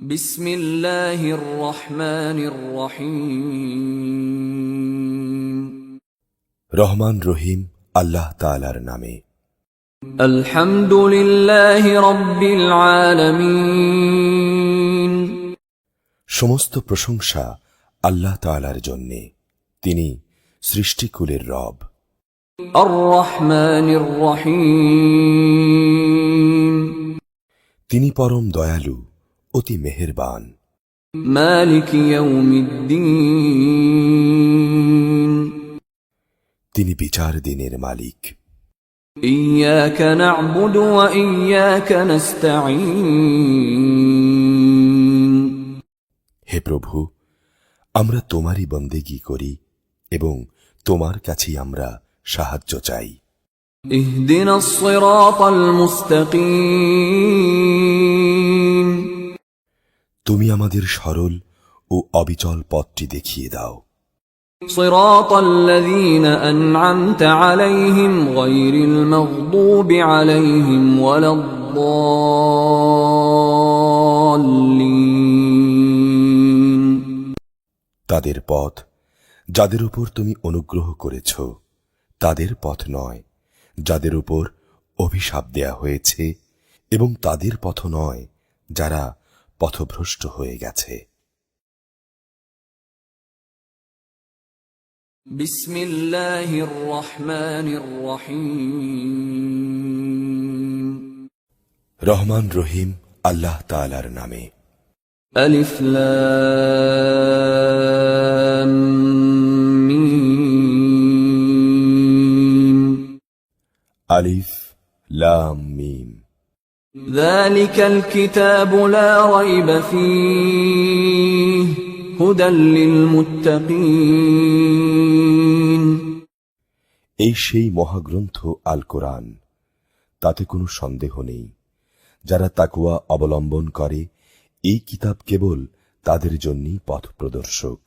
বিসমিল্লাহির রহমানির রহিম। রহমান রহিম আল্লাহ তাআলার নামে। আলহামদুলিল্লাহি রাব্বিল আলামিন। সমস্ত প্রশংসা আল্লাহ তাআলার জন্যে, তিনি সৃষ্টিকুলের রব। আর রহমানির রহিম। তিনি পরম দয়ালু, অতি মেহেরবান। মালিক ইয়াউমিদ্দিন। তিনি বিচার দিনের মালিক। ইয়াকা না'বুদু ওয়া ইয়াকা নাস্তাঈন। হে প্রভু, আমরা তোমারই বন্দেগী করি এবং তোমার কাছেই আমরা সাহায্য চাই। ইহদিনাস সিরাতাল মুস্তাকিম। তুমি আমাদের সরল ও অবিচল পথটি দেখিয়ে দাও। সিরাতাল্লাযীনা আন'আমতা আলাইহিম গায়রিল মাগদুবি আলাইহিম ওয়ালাদ-দাল্লিন। তাদের পথ, যাদের উপর তুমি অনুগ্রহ করেছ, তাদের পথ নয় যাদের উপর অভিশাপ দেয়া হয়েছে, এবং তাদের পথ নয় যারা পথভ্রষ্ট হয়ে গেছে। বিসমিল্লাহির রহমানির রহিম। রহমান রহিম আল্লাহ তাআলার নামে। আলিফ লাম মিম। আলিফ লাম মিম। যালিকাল কিতাবু লা রাইবা ফীহি হুদাল লিল মুত্তাকিন। এই সেই মহাগ্রন্থ আল কোরআন, তাতে কোনো সন্দেহ নেই। যারা তাকওয়া অবলম্বন করে, এই কিতাব কেবল তাদের জন্যই পথ প্রদর্শক।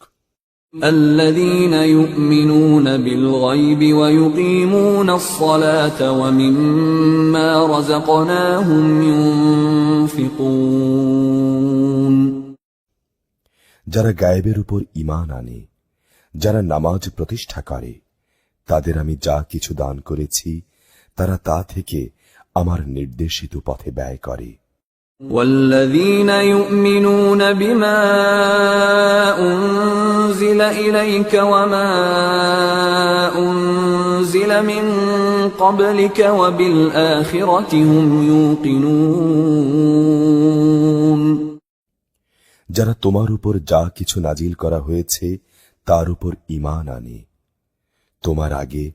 আল্লাযীনা ইউমিনুনা বিল গায়বি ওয়া ইউকিমুনাস সালাতা ওয়া মিম্মা রাযাকনাহুম ইউনফিকুন। যারা গায়েবের উপর ঈমান আনে, যারা নামাজ প্রতিষ্ঠা করে, তাদের আমি যা কিছু দান করেছি তারা তা থেকে আমার নির্দেশিত পথে ব্যয় করে। والذين يؤمنون بما أنزل إليك وما أنزل من قبلك وبالآخرة هم يوقنون। যারা তোমার উপর যা কিছু নাজিল করা হয়েছে তার উপর ঈমান আনে, তোমার আগে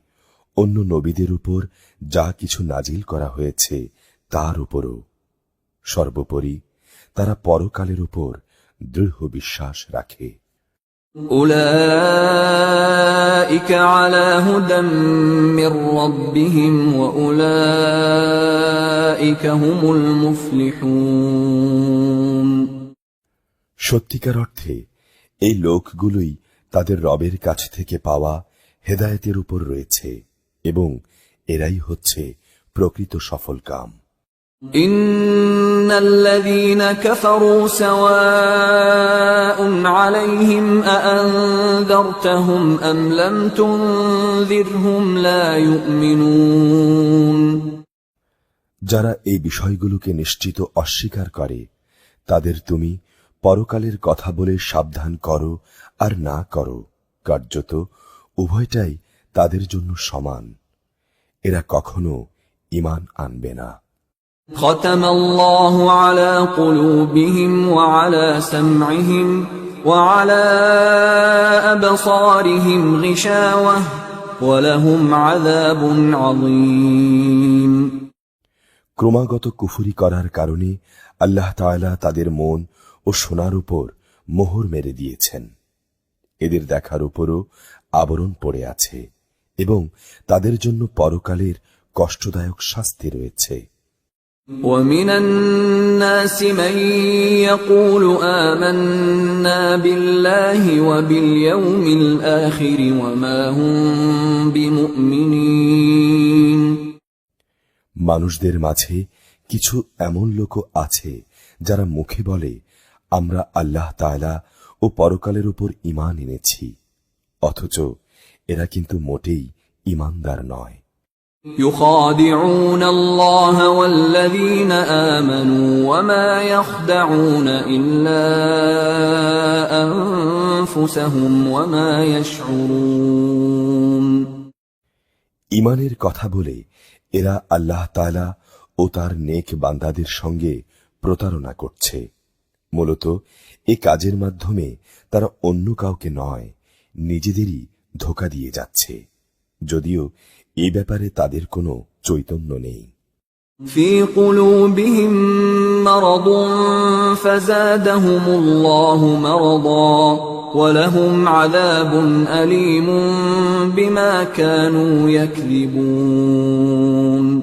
অন্য নবীদের উপর যা কিছু নাজিল করা হয়েছে তার উপরও, সর্বোপরি তারা পরকালের উপর দৃঢ় বিশ্বাস রাখে। উলাইকা আলা হুদাম মির রাব্বিহিম ওয়া উলাইকা হুমুল মুফলিহুন। সত্যিকার অর্থে এই লোকগুলোই তাদের রবের কাছ থেকে পাওয়া হেদায়েতের উপর রয়েছে, এবং এরাই হচ্ছে প্রকৃত সফলকাম। ইন্নাল্লাযীনা কাফারু সাওয়াউন আলাইহিম আআনযারতাহুম আম লাম তুনযিরহুম লা ইউমিনুন। যারা এই বিষয়গুলোকে নিশ্চিত অস্বীকার করে, তাদের তুমি পরকালের কথা বলে সাবধান করো আর না করো, কার্যত উভয়টাই তাদের জন্য সমান। এরা কখনো ঈমান আনবে না। খতামাল্লাহু আলা কুলুবিহিম ওয়া আলা সামঈহিম ওয়া আলা আবসারিহিম গিশাওয়াহ ওয়া লাহুম আযাবুন আযীম। ক্রমাগত কুফরি করার কারণে আল্লাহ তাআলা তাদের মন ও শোনার উপর মোহর মেরে দিয়েছেন। এদের দেখার উপরও আবরণ পড়ে আছে, এবং তাদের জন্য পরকালের কষ্টদায়ক শাস্তি রয়েছে। وَمِنَ النَّاسِ مَن يَقُولُ آمَنَّا بِاللَّهِ وَبِالْيَوْمِ الْآخِرِ وَمَا هُم بِمُؤْمِنِينَ। মানুষদের মাঝে কিছু এমন লোক আছে যারা মুখে বলে আমরা আল্লাহ তাআলা ও পরকালের উপর ঈমান এনেছি, অথচ এরা কিন্তু মোটেই ঈমানদার নয়। يخادعون الله والذين آمنوا وما يخدعون إلا أنفسهم وما يشعرون। ঈমানের কথা বলে এরা আল্লাহ তাআলা ও তার নেক বান্দাদের সঙ্গে প্রতারণা করছে। মূলত এ কাজের মাধ্যমে তারা অন্য কাউকে নয়, নিজেদেরই ধোঁকা দিয়ে যাচ্ছে, যদিও এ ব্যাপারে তাদের কোনো চৈতন্য নেই। في قلوبهم مرض فزادهم الله مرضا ولهم عذاب أليم بما كانوا يكذبون।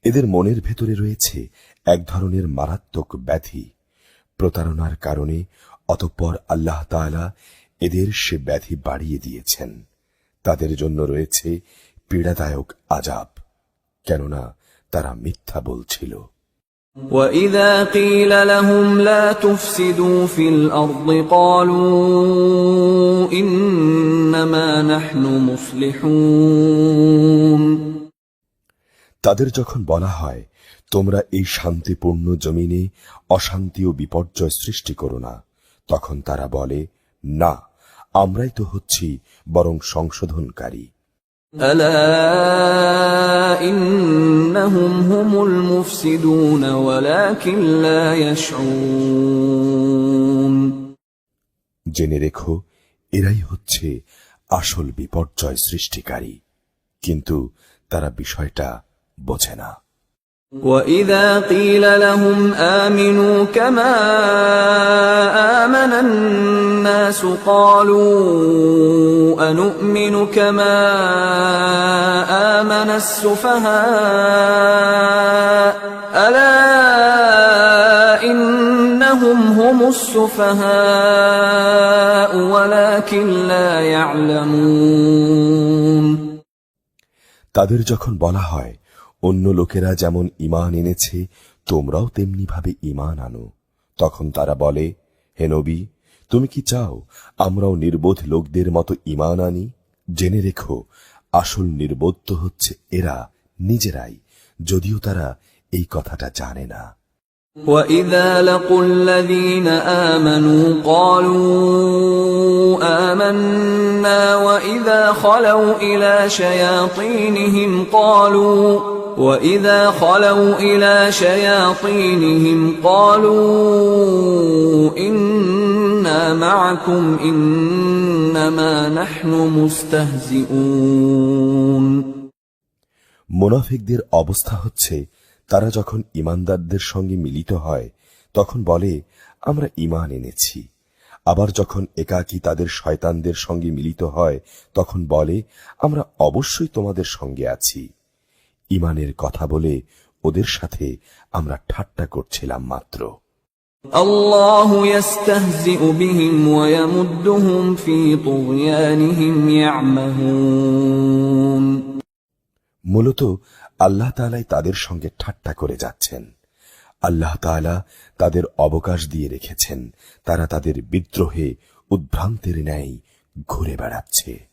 এদের মনের ভেতরে রয়েছে এক ধরনের মারাত্মক ব্যাধি, প্রতারণার কারণে অতঃপর আল্লাহ তাআলা এদের সে ব্যাধি বাড়িয়ে দিয়েছেন। তাদের জন্য রয়েছে পীড়াদায়ক আযাব, কেননা তারা মিথ্যা বলছিল। وَإِذَا قِيلَ لَهُمْ لَا تُفْسِدُوا فِي الْأَرْضِ قَالُوا إِنَّمَا نَحْنُ مُصْلِحُونَ। তাদের যখন বলা হয়, তোমরা এই শান্তিপূর্ণ জমিনে অশান্তি ও বিপর্যয় সৃষ্টি করো না, তখন তারা বলে, না, আমরাই তো হচ্ছি বরং সংশোধনকারী। ألا إنهم هم المفسدون ولكن لا يشعرون। জেনে রেখো, এরাই হচ্ছে আসল বিপর্যয় সৃষ্টিকারী, কিন্তু তারা বিষয়টা বোঝে না। وَإِذَا قِيلَ لَهُمْ آمِنُوا كَمَا آمَنَ النَّاسُ قَالُوا أَنُؤْمِنُ كَمَا آمَنَ السُّفَهَاءُ أَلَا إِنَّهُمْ هُمُ السُّفَهَاءُ وَلَكِنْ لَا يَعْلَمُونَ। তাদের যখন বলা হয়, অন্য লোকেরা যেমন ঈমান এনেছে তোমরাও তেমনি ভাবে ঈমান আনো, তখন তারা বলে, হে নবী, তুমি কি চাও আমরাও নির্বোধ লোকদের মতো ঈমান আনি? জেনে রেখো, আসল নির্বোধ তো হচ্ছে এরা নিজেরাই, যদিও তারা এই কথাটা জানে না। وَإِذَا لَقُوا الَّذِينَ آمَنُوا قَالُوا آمَنَّا وَإِذَا خَلَوْا إِلَى شَيَاطِينِهِمْ قَالُوا إِنَّا مَعَكُمْ إِنَّمَا نَحْنُ مُسْتَهْزِئُونَ। মুনাফিকদের অবস্থা হচ্ছে, তারা যখন ঈমানদারদের সঙ্গে মিলিত হয় তখন বলে, আমরা ঈমান এনেছি। আবার যখন একাকী তাদের শয়তানদের সঙ্গে মিলিত হয় তখন বলে, আমরা অবশ্যই তোমাদের সঙ্গে আছি। ঈমানের কথা বলে ওদের সাথে আমরা ঠাট্টা করছিলাম মাত্র। আল্লাহু ইস্তাহজিউ বিহিম ওয়া ইয়ামুদ্দুহুম ফি তুগয়ানিহিম ইয়ামাহুন। মূলত আল্লাহ তাআলাই তাদের সঙ্গে ঠাট্টা করে যাচ্ছেন। আল্লাহ তাআলা তাদের অবকাশ দিয়ে রেখেছেন, তারা তাদের বিদ্রোহে উদ্ভ্রান্তের ন্যায় ঘুরে বেড়াচ্ছে।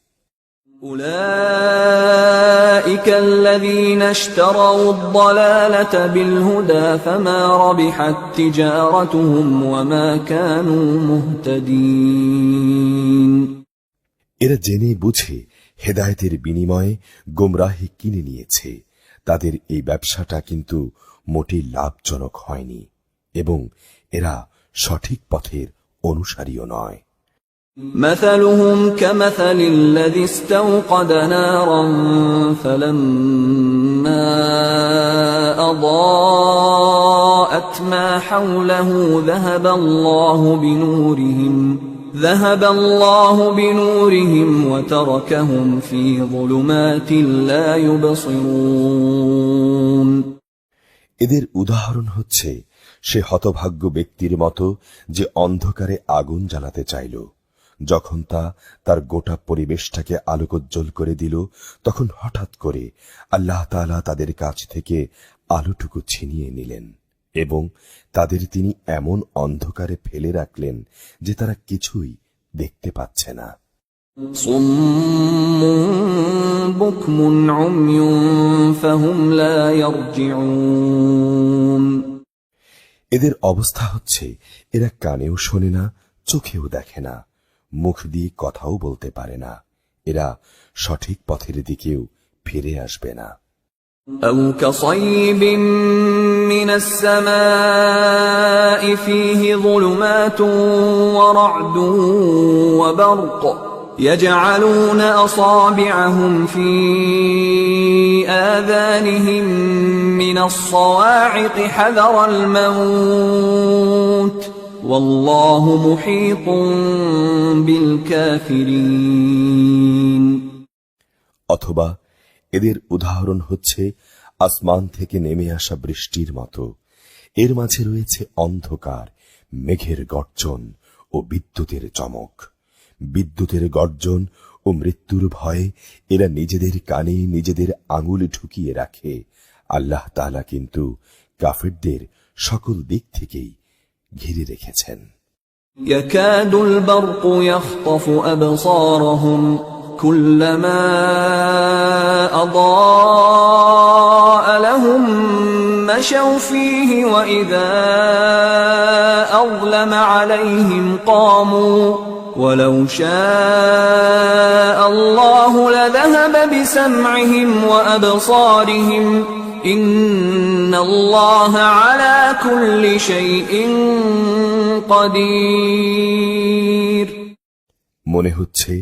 উলাইকা আল্লাযীনা ইশতারাউ আদ-দালালাতা বিল-হুদা ফামা রাবিহাত তিজারাতুহুম ওয়া মা কানু মুহতাদিন। এরা জেনে বুঝে হেদায়েতের বিনিময়ে গোমরাহি কিনে নিয়েছে, তাদের এই ব্যবসাটা কিন্তু মোটেই লাভজনক হয়নি এবং এরা সঠিক পথের অনুসারীও নয়। مثلهم كمثل الذي استوقد نارا فلما أضاءت ما حوله ذهب الله بنورهم وتركهم في ظلمات لا يبصرون। এদের উদাহরণ হচ্ছে সে হতভাগ্য ব্যক্তির মতো যে অন্ধকারে আগুন জ্বালাতে চাইল, যখন তা তার গোটা পরিবেশটাকে আলোকোজ্জ্বল করে দিল তখন হঠাৎ করে আল্লাহ তাআলা তাদের কাছ থেকে আলোটুকু ছিনিয়ে নিলেন এবং তাদের তিনি এমন অন্ধকারে ফেলে রাখলেন যে তারা কিছুই দেখতে পাচ্ছে না। صم بكم عمي فهم لا يرجعون এদের অবস্থা হচ্ছে এরা কানেও শোনে না, চোখেও দেখে না, মুখ দিয়ে কথাও বলতে পারে না, এরা সঠিক পথের দিকেও ফিরে আসবে না। أو كصيب من السماء فيه ظلمات ورعد وبرق يجعلون أصابعهم في آذانهم من الصواعق حذر الموت والله محيط بالكافرين অথবা এদের উদাহরণ হচ্ছে আসমান থেকে নেমে আসা বৃষ্টির মতো, এর মাঝে রয়েছে অন্ধকার, মেঘের গর্জন ও বিদ্যুতের চমক। বিদ্যুতের গর্জন ও মৃত্যুর ভয়ে এরা নিজেদের কানে নিজেদের আঙুল ঢুকিয়ে রাখে। আল্লাহ তাআলা কিন্তু কাফিরদের সকল দিক থেকেই ঘিরে রেখেছেন। يكاد البرق يخطف أبصارهم كلما أضاء لهم مشوا فيه وإذا أظلم عليهم قاموا ولو شاء الله لذهب بسمعهم وأبصارهم إن الله على كل شيء قدير মনে হচ্ছে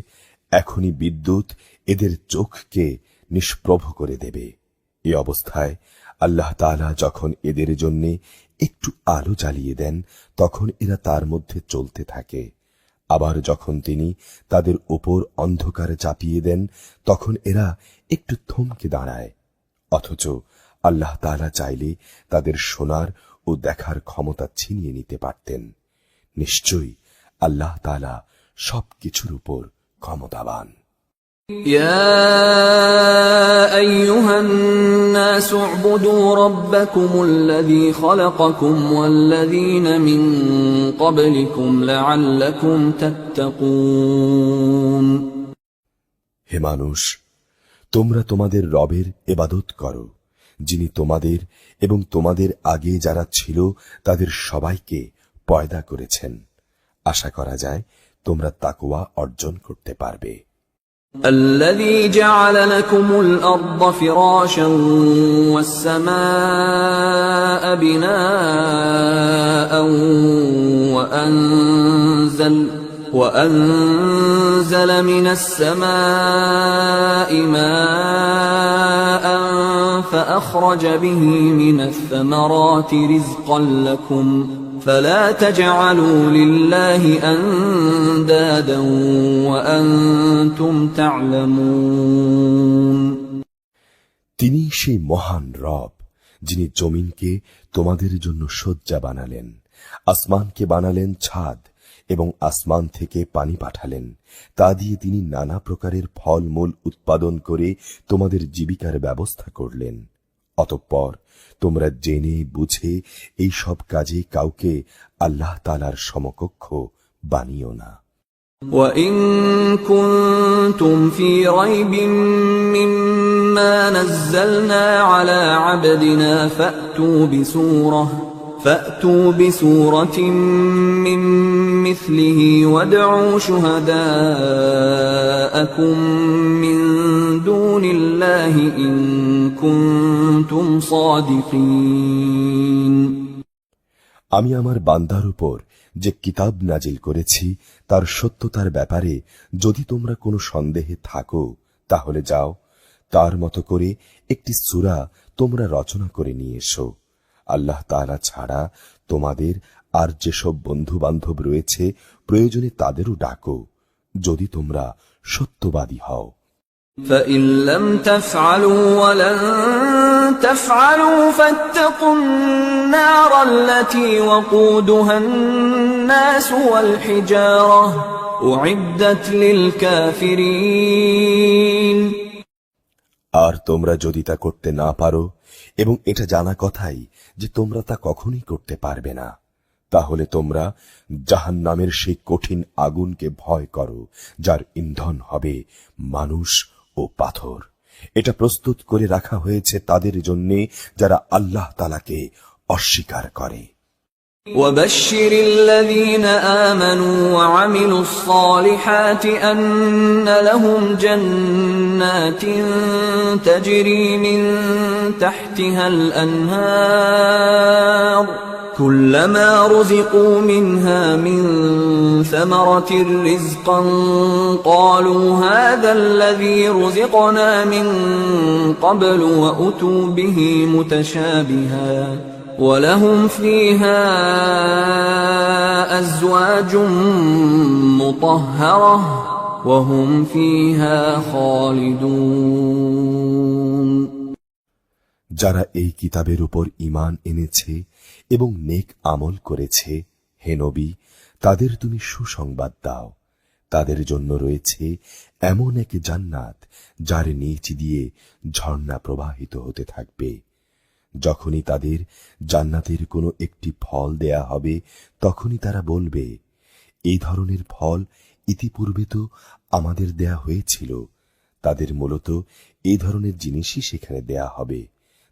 এখনই বিদ্যুৎ এদের চোখকে নিষ্প্রভ করে দেবে। এই অবস্থায় আল্লাহ তাআলা যখন এদের জন্য একটু আলো জ্বালিয়ে দেন তখন এরা তার মধ্যে চলতে থাকে, আবার যখন তিনি তাদের উপর অন্ধকার চাপিয়ে দেন তখন এরা একটু থমকে দাঁড়ায়। অথচ আল্লাহ তাআলা চাইলে তাদের শোনার ও দেখার ক্ষমতা ছিনিয়ে নিতে পারতেন। নিশ্চয়ই আল্লাহ তাআলা সবকিছুর উপর ক্ষমতাবান। يا أيها الناس اعبدوا ربكم الذي خلقكم والذين من قبلكم لعلكم تتقون হে মানুষ, তোমরা তোমাদের রবের ইবাদত করো, যিনি তোমাদের এবং তোমাদের আগে যারা ছিল তাদের সবাইকে পয়দা করেছেন। আশা করা যায় তোমরা তাকওয়া অর্জন করতে পারবে। الذي جعل لكم الأرض فراشا والسماء بناء وأنزل من السماء ماء فأخرج به من الثمرات رزقا لكم فلا تجعلوا لله أندادا وأنتم تعلمون তিনি সেই মহান রব যিনি জমিনকে তোমাদের জন্য শয্যা বানালেন, আসমানকে বানালেন ছাদ এবং আসমান থেকে পানি পাঠালেন, তা দিয়ে তিনি নানা প্রকারের ফলমূল উৎপাদন করে তোমাদের জীবিকার ব্যবস্থা করলেন। অতঃপর তোমরা জেনে বুঝে এই সব কাজে কাউকে আল্লাহ তাআলার সমকক্ষ বানিও না। وَإِن كُنتُمْ فِي رَيْبٍ مِّمَّا نَزَّلْنَا عَلَى عَبْدِنَا فَأْتُوا بِسُورَةٍ مِّن مِّثْلِهِ وَادْعُوا شُهَدَاءَكُم مِّن دُونِ اللَّهِ إِن كُنتُمْ صَادِقِينَ আমি আমার বান্দার উপর যে কিতাব নাজিল করেছি তার সত্যতার ব্যাপারে যদি তোমরা কোনো সন্দেহে থাকো তাহলে যাও, তার মতো করে একটি সূরা তোমরা রচনা করে নিয়ে এসো। আল্লাহ তাআলা ছাড়া তোমাদের আর যেসব বন্ধু বান্ধব রয়েছে প্রয়োজনে তাদেরও ডাকো, যদি তোমরা সত্যবাদী হও। فَإِن لَّمْ تَفْعَلُوا وَلَن تَفْعَلُوا فَاتَّقُوا النَّارَ الَّتِي وَقُودُهَا النَّاسُ وَالْحِجَارَةُ أُعِدَّتْ لِلْكَافِرِينَ আর তোমরা যদি তা করতে না পারো, এবং এটা জানা কথাই যে তোমরা তা কখনোই করতে পারবে না, তাহলে তোমরা জাহান্নামের সেই কঠিন আগুনকে ভয় করো, যার ইন্ধন হবে মানুষ ও পাথর। এটা প্রস্তুত করে রাখা হয়েছে তাদের জন্য যারা আল্লাহ তাআলাকে অস্বীকার করে। وبشر الذين آمنوا وعملوا الصالحات أن لهم جنات تجري من تحتها الأنهار كلما رزقوا منها من ثمرة رزقا قالوا هذا الذي رزقنا من قبل وأتوا به متشابها وَلَهُمْ فِيهَا أَزْوَاجٌ مُطَهَّرَةٌ وَهُمْ فِيهَا خَالِدُونَ। যারা এই কিতাবের উপর ঈমান এনেছে এবং নেক আমল করেছে, হে নবী, তাদের তুমি সুসংবাদ দাও। তাদের জন্য রয়েছে এমন এক জান্নাত যার নিচ দিয়ে ঝর্ণা প্রবাহিত হতে থাকবে। যখনই তাদের জান্নাতের কোনো একটি ফল দেয়া হবে, তখনই তারা বলবে, এই ধরনের ফল ইতিপূর্বে তো আমাদের দেয়া হয়েছিল। তাদের মূলত এই ধরনের জিনিসই সেখানে দেয়া হবে।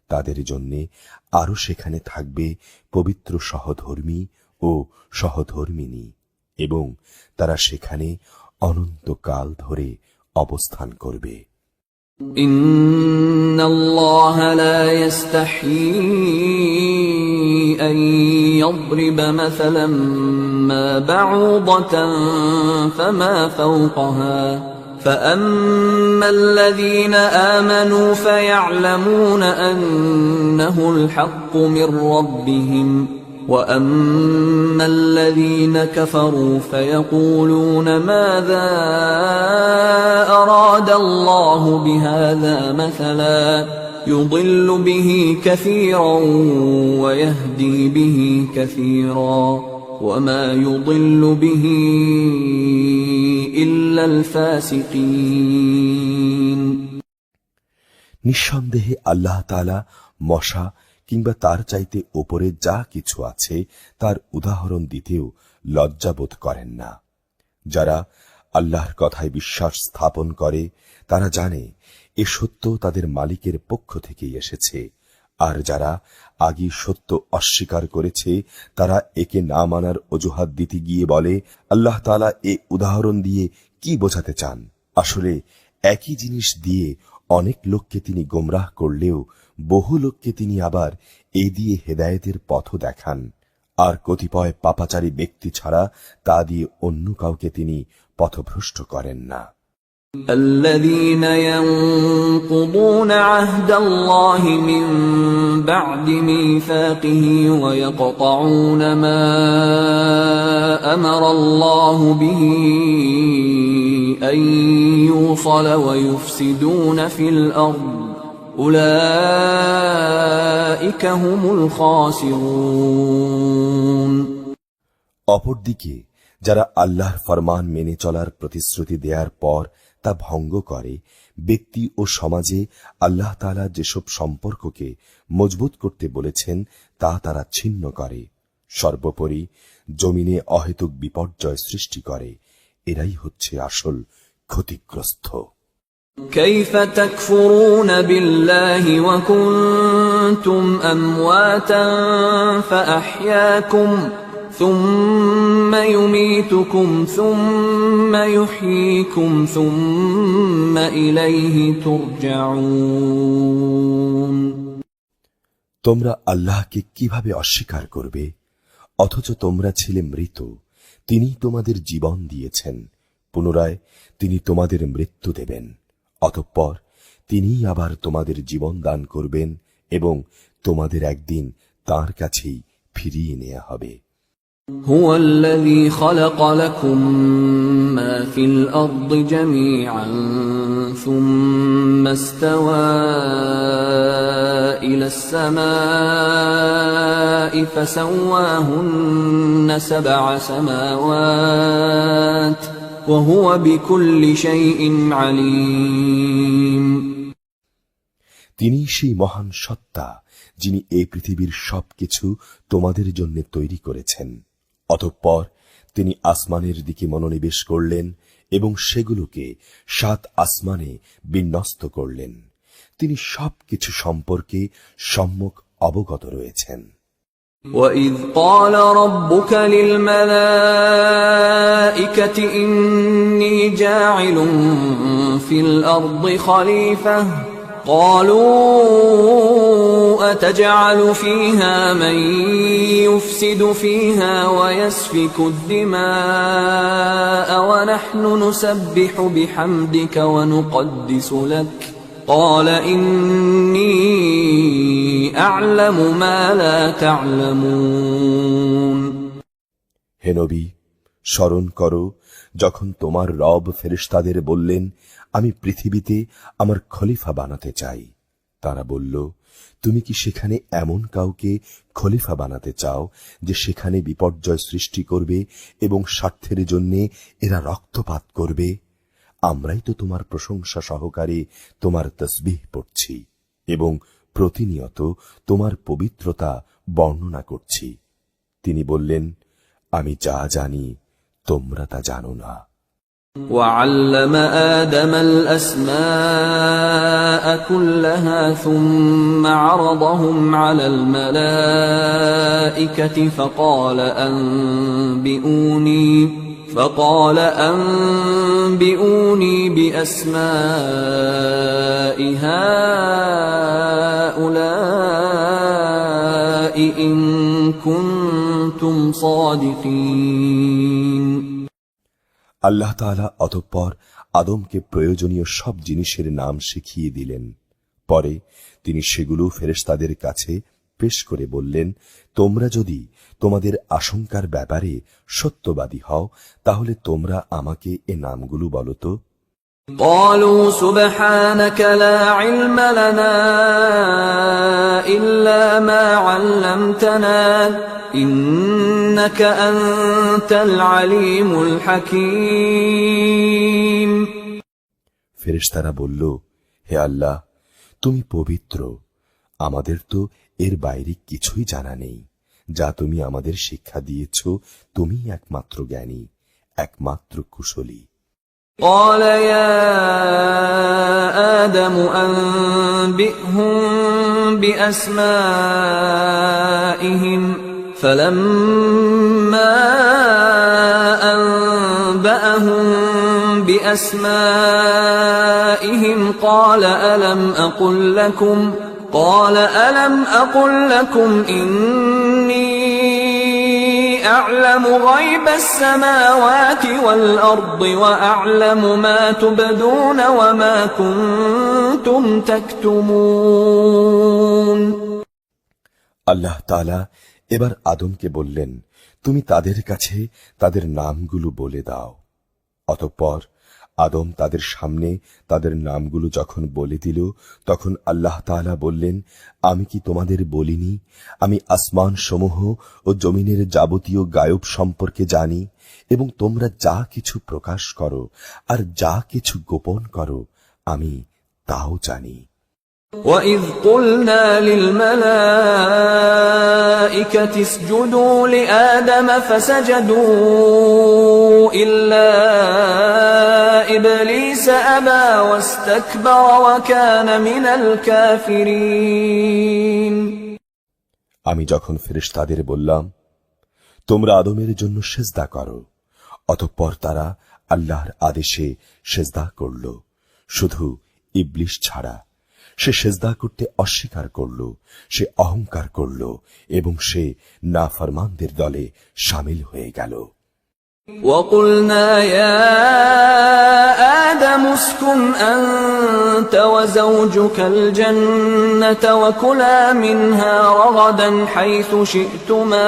তাদের জন্যে আরো সেখানে থাকবে পবিত্র সহধর্মী ও সহধর্মিণী, এবং তারা সেখানে অনন্তকাল ধরে অবস্থান করবে। إن الله لا يستحيي أن يضرب مثلا ما بعوضة فما فوقها فأما الذين آمنوا فيعلمون أنه الحق من ربهم وَأَمَّا الَّذِينَ كَفَرُوا فَيَقُولُونَ مَاذَا أَرَادَ اللَّهُ بِهَذَا مَثَلًا يُضِلُّ بِهِ كَثِيرًا وَيَهْدِي بِهِ كَثِيرًا وَمَا يُضِلُّ بِهِ إِلَّا الْفَاسِقِينَ। নিঃসন্দেহে আল্লাহ তাআলা মশা কিংবা তার চাইতে ওপরে যা কিছু আছে তার উদাহরণ দিতেও লজ্জাবোধ করেন না। যারা আল্লাহর কথায় বিশ্বাস স্থাপন করে তারা জানে এ সত্য তাদের মালিকের পক্ষ থেকেই এসেছে, আর যারা আগে সত্য অস্বীকার করেছে তারা একে না মানার অজুহাত দিতে গিয়ে বলে, আল্লাহ তাআলা এ উদাহরণ দিয়ে কি বোঝাতে চান? আসলে একই জিনিস দিয়ে অনেক লোককে তিনি গোমরাহ করলেও বহু লোককে তিনি আবার এই দিয়ে হেদায়েতের পথ দেখান, আর কতিপয় পাপাচারী ব্যক্তি ছাড়া তা দিয়ে অন্য কাউকে তিনি পথভ্রষ্ট করেন না। الذين ينقضون عهد الله من بعد ميثاقه ويقطعون ما أمر الله به أن يوصل ويفسدون في الأرض أولئك هم الخاسرون। অপরদিকে যারা আল্লাহর ফরমান মেনে চলার প্রতিশ্রুতি দেওয়ার পর তা ভঙ্গ করে, ব্যক্তি ও সমাজে আল্লাহ তাআলা যেসব সম্পর্ককে মজবুত করতে বলেছেন তা তারা ছিন্ন করে, সর্বোপরি জমিনে অহেতুক বিপর্যয় সৃষ্টি করে, এরাই হচ্ছে আসল ক্ষতিগ্রস্ত। كيف تكفرون بالله وكنتم أمواتا فأحياكم ثم يميتكم ثم يحييكم ثم إليه ترجعون। তোমরা আল্লাহকে কিভাবে অস্বীকার করবে অথচ তোমরা ছিলে মৃত? তিনি তোমাদের জীবন দিয়েছেন, পুনরায় তিনি তোমাদের মৃত্যু দেবেন, অতঃপর তিনিই আবার তোমাদের জীবন দান করবেন এবং তোমাদের একদিন তাঁর কাছেই ফিরিয়ে নেওয়া হবে। هو الذي خلق لكم ما في الأرض جميعا ثم استوى إلى السماء فسواهن 7 سماوات وهو بكل شيء عليم। তিনি সেই মহান সত্তা যিনি এই পৃথিবীর সবকিছু তোমাদের জন্য তৈরি করেছেন। অতঃপর তিনি আসমানের দিকে মনোনিবেশ করলেন এবং সেগুলোকে 7 আসমানে বিন্যস্ত করলেন। তিনি সবকিছু সম্পর্কে সম্যক অবগত রয়েছেন। وَإِذْ قَالَ رَبُّكَ لِلْمَلَائِكَةِ إِنِّي جَاعِلٌ فِي الْأَرْضِ خَلِيفَةً قَالُوا أَتَجْعَلُ فِيهَا مَن يُفْسِدُ فِيهَا وَيَسْفِكُ الدِّمَاءَ وَنَحْنُ نُسَبِّحُ بِحَمْدِكَ وَنُقَدِّسُ لَكَ قال إني أعلم ما لا تعلمون হে নবী, স্মরণ করো যখন তোমার রব ফেরেশতাদের বললেন, আমি পৃথিবীতে আমার খলিফা বানাতে চাই। তারা বলল, তুমি কি সেখানে এমন কাউকে খলিফা বানাতে চাও যে সেখানে বিপর্যয় সৃষ্টি করবে এবং স্বার্থের জন্য এরা রক্তপাত করবে? আমরাই তো তোমার প্রশংসা সহকারে তোমার তসবিহ পড়ছি এবং প্রতিনিয়ত তোমার পবিত্রতা বর্ণনা করছি। তিনি বললেন, আমি যা জানি তোমরা তা জানো না। وَعَلَّمَ آدَمَ الْأَسْمَاءَ كُلَّهَا ثُمَّ عَرَضَهُمْ عَلَى الْمَلَائِكَةِ فقال أنبئوني بأسماء هؤلاء إن كنتم صادقين আল্লাহ তাআলা অতঃপর আদমকে প্রয়োজনীয় সব জিনিসের নাম শিখিয়ে দিলেন। পরে তিনি সেগুলো ফেরেশতাদের কাছে পেশ করে বললেন, তোমরা যদি তোমাদের আশঙ্কার ব্যাপারে সত্যবাদী হও তাহলে তোমরা আমাকে এ নামগুলো বলো তো। قالوا سبحانك لا علم لنا إلا ما علمتنا إنك أنت العليم الحكيم ফেরেশতারা বলল, হে আল্লাহ, তুমি পবিত্র, আমাদের তো এর বাইরে কিছুই জানা নেই। যা তুমি আমাদের শিক্ষা দিয়েছ, তুমি একমাত্র জ্ঞানী, একমাত্র কুশলী। قال يا آدم أنبئهم بأسمائهم فلما أنبأهم بأسمائهم قال ألم أقل لكم إني أعلم غيب السماوات والأرض وأعلم ما تبدون وما كنتم تكتمون আল্লাহ তাআলা এবার আদমকে বললেন, তুমি তাদের কাছে তাদের নামগুলো বলে দাও। অতঃপর আদম তাদের সামনে তাদের নামগুলো যখন বলে দিল, তখন আল্লাহ তাআলা বললেন, আমি কি তোমাদের বলিনি আমি আসমান সমূহ ও জমিনের যাবতীয় গায়ব সম্পর্কে জানি এবং তোমরা যা কিছু প্রকাশ করো আর যা কিছু গোপন করো আমি তাও জানি। وَإِذْ قُلْنَا لِلْمَلَائِكَةِ اسْجُدُوا لِآدَمَ فَسَجَدُوا إِلَّا إِبْلِيسَ أَبَى وَاسْتَكْبَرَ وَكَانَ مِنَ الْكَافِرِينَ আমি যখন ফেরেশতাদের বললাম, তোমরা আদমের জন্য সেজদা করো, অতঃপর তারা আল্লাহর আদেশে সেজদা করল, শুধু ইবলিস ছাড়া। সে সেজদা করতে অস্বীকার করল, সে অহংকার করল এবং সে নাফরমানদের দলে শামিল হয়ে গেল। وَقُلْنَا يَا آدَمُ اسْكُنْ أَنْتَ وَزَوْجُكَ الْجَنَّةَ وَكُلَا مِنْهَا رَغَدًا حَيْثُ شِئْتُمَا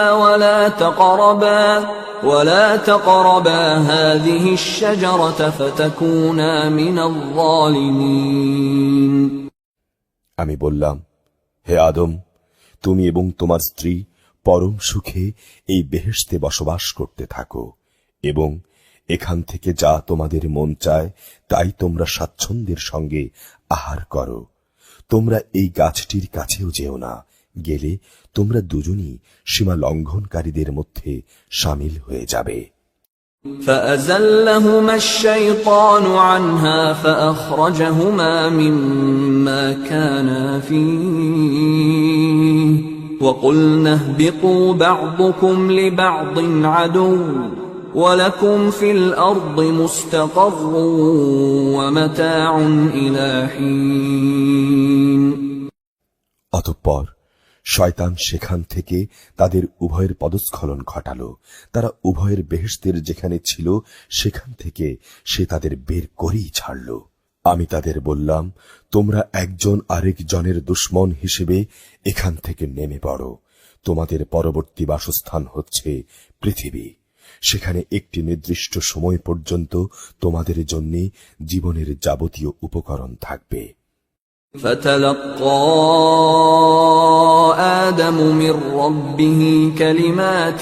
وَلَا تَقْرَبَا هَذِهِ الشَّجَرَةَ فَتَكُونَا مِنَ الظَّالِمِينَ আমি বললাম, হে আদম, তুমি এবং তোমার স্ত্রী পরম সুখে এই বেহেশতে বসবাস করতে থাকো এবং এখান থেকে যা তোমাদের মন চায় তাই তোমরা স্বাচ্ছন্দ্যের সঙ্গে আহার করো, তোমরা এই গাছটির কাছেও যেও না, গেলে তোমরা দুজনই সীমা লঙ্ঘনকারীদের মধ্যে শামিল হয়ে যাবে। فأزلهما الشيطان عنها فأخرجهما مما كانا فيه وقلنا اهبطوا بعضكم لبعض عدو ولكم في الأرض مستقر ومتاع إلى حين। অতঃপর শয়তান সেখান থেকে তাদের উভয়ের পদস্খলন ঘটালো। তারা উভয়ের বেহেশতের যেখানে ছিল সেখান থেকে সে তাদের বের করেই ছাড়ল। আমি তাদের বললাম, তোমরা একজন আরেকজনের দুশমন হিসেবে এখান থেকে নেমে পড়ো। তোমাদের পরবর্তী বাসস্থান হচ্ছে পৃথিবী। সেখানে একটি নির্দিষ্ট সময় পর্যন্ত তোমাদের জন্য জীবনের যাবতীয় উপকরণ থাকবে। فتلقى آدم من ربه كلمات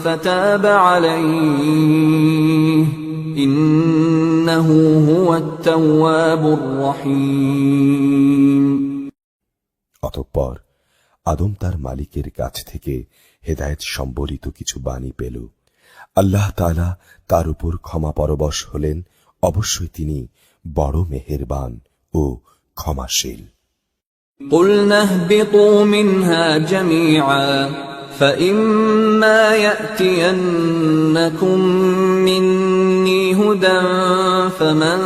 فتاب عليه إنه هو التواب الرحيم। অতঃপর আদম তার মালিকের কাছ থেকে হেদায়েত সম্বলিত কিছু বাণী পেল। আল্লাহ তাআলা তার উপর ক্ষমা পরবশ হলেন, অবশ্যই তিনি বড় মেহেরবান ও ক্ষমাশীল। قُلْنَا اهْبِطُوا مِنْهَا جَمِيعًا فَإِمَّا يَأْتِيَنَّكُم مِّنِّي هُدًى فَمَن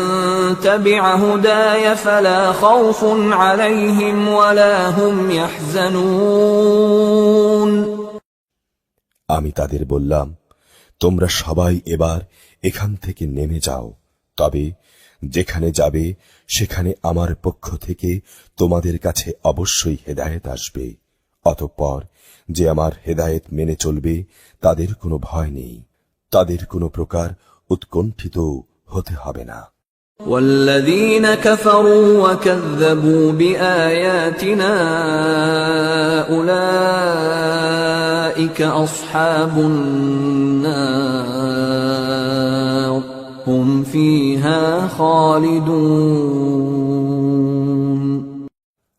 تَبِعَ هُدَايَ فَلَا خَوْفٌ عَلَيْهِمْ وَلَا هُمْ يَحْزَنُونَ। আমি তাদের বললাম, তোমরা সবাই এবার এখান থেকে নেমে যাও, তবে যেখানে যাবে সেখানে আমার পক্ষ থেকে তোমাদের কাছে অবশ্যই হেদায়েত আসবে। অতঃপর যে আমার হেদায়েত মেনে চলবে তাদের কোনো ভয় নেই, তাদের কোনো প্রকার উৎকণ্ঠিত হতে হবে না। والذين كفروا وكذبوا بآياتنا أولئك أصحاب النار هم فيها خالدون।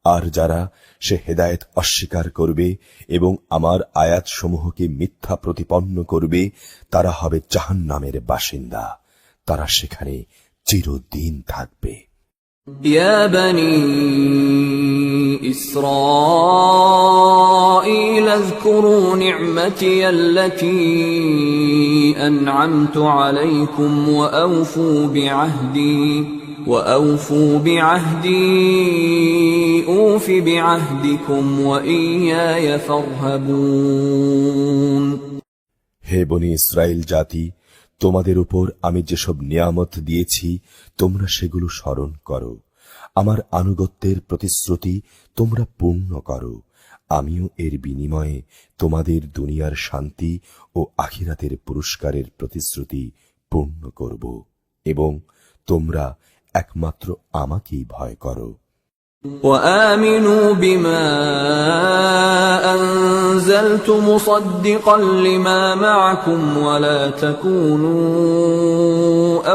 আর যারা সে হেদায়েত অস্বীকার করবে এবং আমার আয়াতসমূহকে মিথ্যা প্রতিপন্ন করবে তারা হবে জাহান্নামের বাসিন্দা, তারা সেখানে চিরদিন থাকবে। يا بني إسرائيل اذكروا نعمتي التي أنعمت عليكم وأوفوا بعهدي أوف بعهدكم وإياي فارهبون। হে বনি ইসরাইল জাতি, তোমাদের উপর আমি যেসব নিয়ামত দিয়েছি তোমরা সেগুলো স্মরণ করো। আমার আনুগত্যের প্রতিশ্রুতি তোমরা পূর্ণ করো। আমিও এর বিনিময়ে তোমাদের দুনিয়ার শান্তি ও আখিরাতের পুরস্কারের প্রতিশ্রুতি পূর্ণ করব এবং তোমরা একমাত্র আমাকেই ভয় করো। وآمنوا بما أنزلت مصدقا لما معكم ولا تكونوا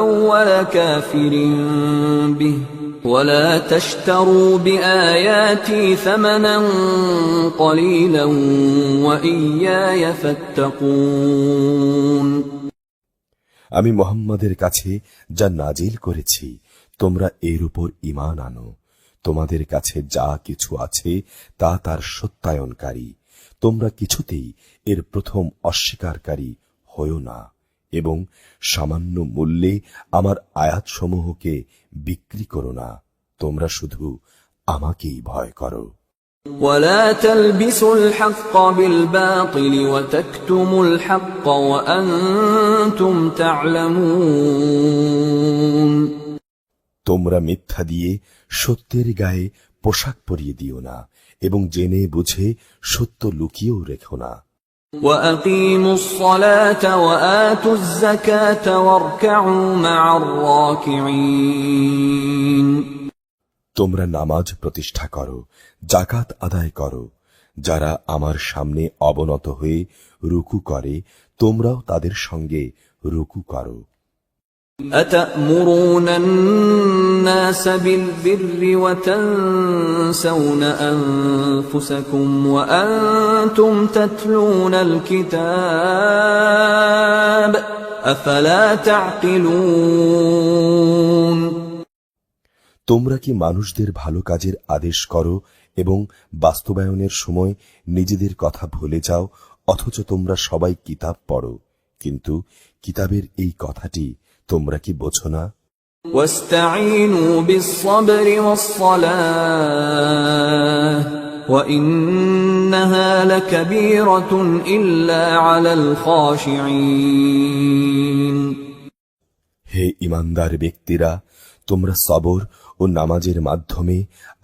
أول كافر به ولا تشتروا بآياتي ثمنا قليلا وإياي فاتقون। আমি মুহাম্মাদের কাছে যা নাজিল করেছি তোমরা এর উপর ঈমান আনো। তোমাদের কাছে যা কিছু আছে তা তার সত্যায়নকারী। তোমরা কিছুতেই এর প্রথম অস্বীকারী হয়ো না এবং সামান্য মূল্যে আমার আয়াতসমূহকে বিক্রি করো না। তোমরা শুধু আমাকেই ভয় করো। ولا تلبسوا الحق بالباطل وتكتموا الحق وأنتم تعلمون। তোমরা মিথ্যা দিয়ে সত্যের গায়ে পোশাক পরিয়ে দিও না এবং জেনে বুঝে সত্য লুকিয়েও রেখো না। وأقيموا الصلاة وآتوا الزكاة واركعوا مع الراكعين। তোমরা নামাজ প্রতিষ্ঠা করো, যাকাত আদায় করো। যারা আমার সামনে অবনত হয়ে রুকু করে তোমরাও তাদের সঙ্গে রুকু করো। أتأمرون الناس بالبر وتنسون أنفسكم وأنتم تتلون الكتاب أفلا تعقلون তোমরা কি মানুষদের ভালো কাজের আদেশ করো এবং বাস্তবায়নের সময় নিজেদের কথা ভুলে যাও, অথচ তোমরা সবাই কিতাব পড়ো, কিন্তু কিতাবের এই কথাটি তোমরা কি বোঝো না? واستعينوا بالصبر والصلاة وإنها لكبيرة إلا على الخاشعين হে ঈমানদার ব্যক্তিরা, তোমরা সবর ও নামাজের মাধ্যমে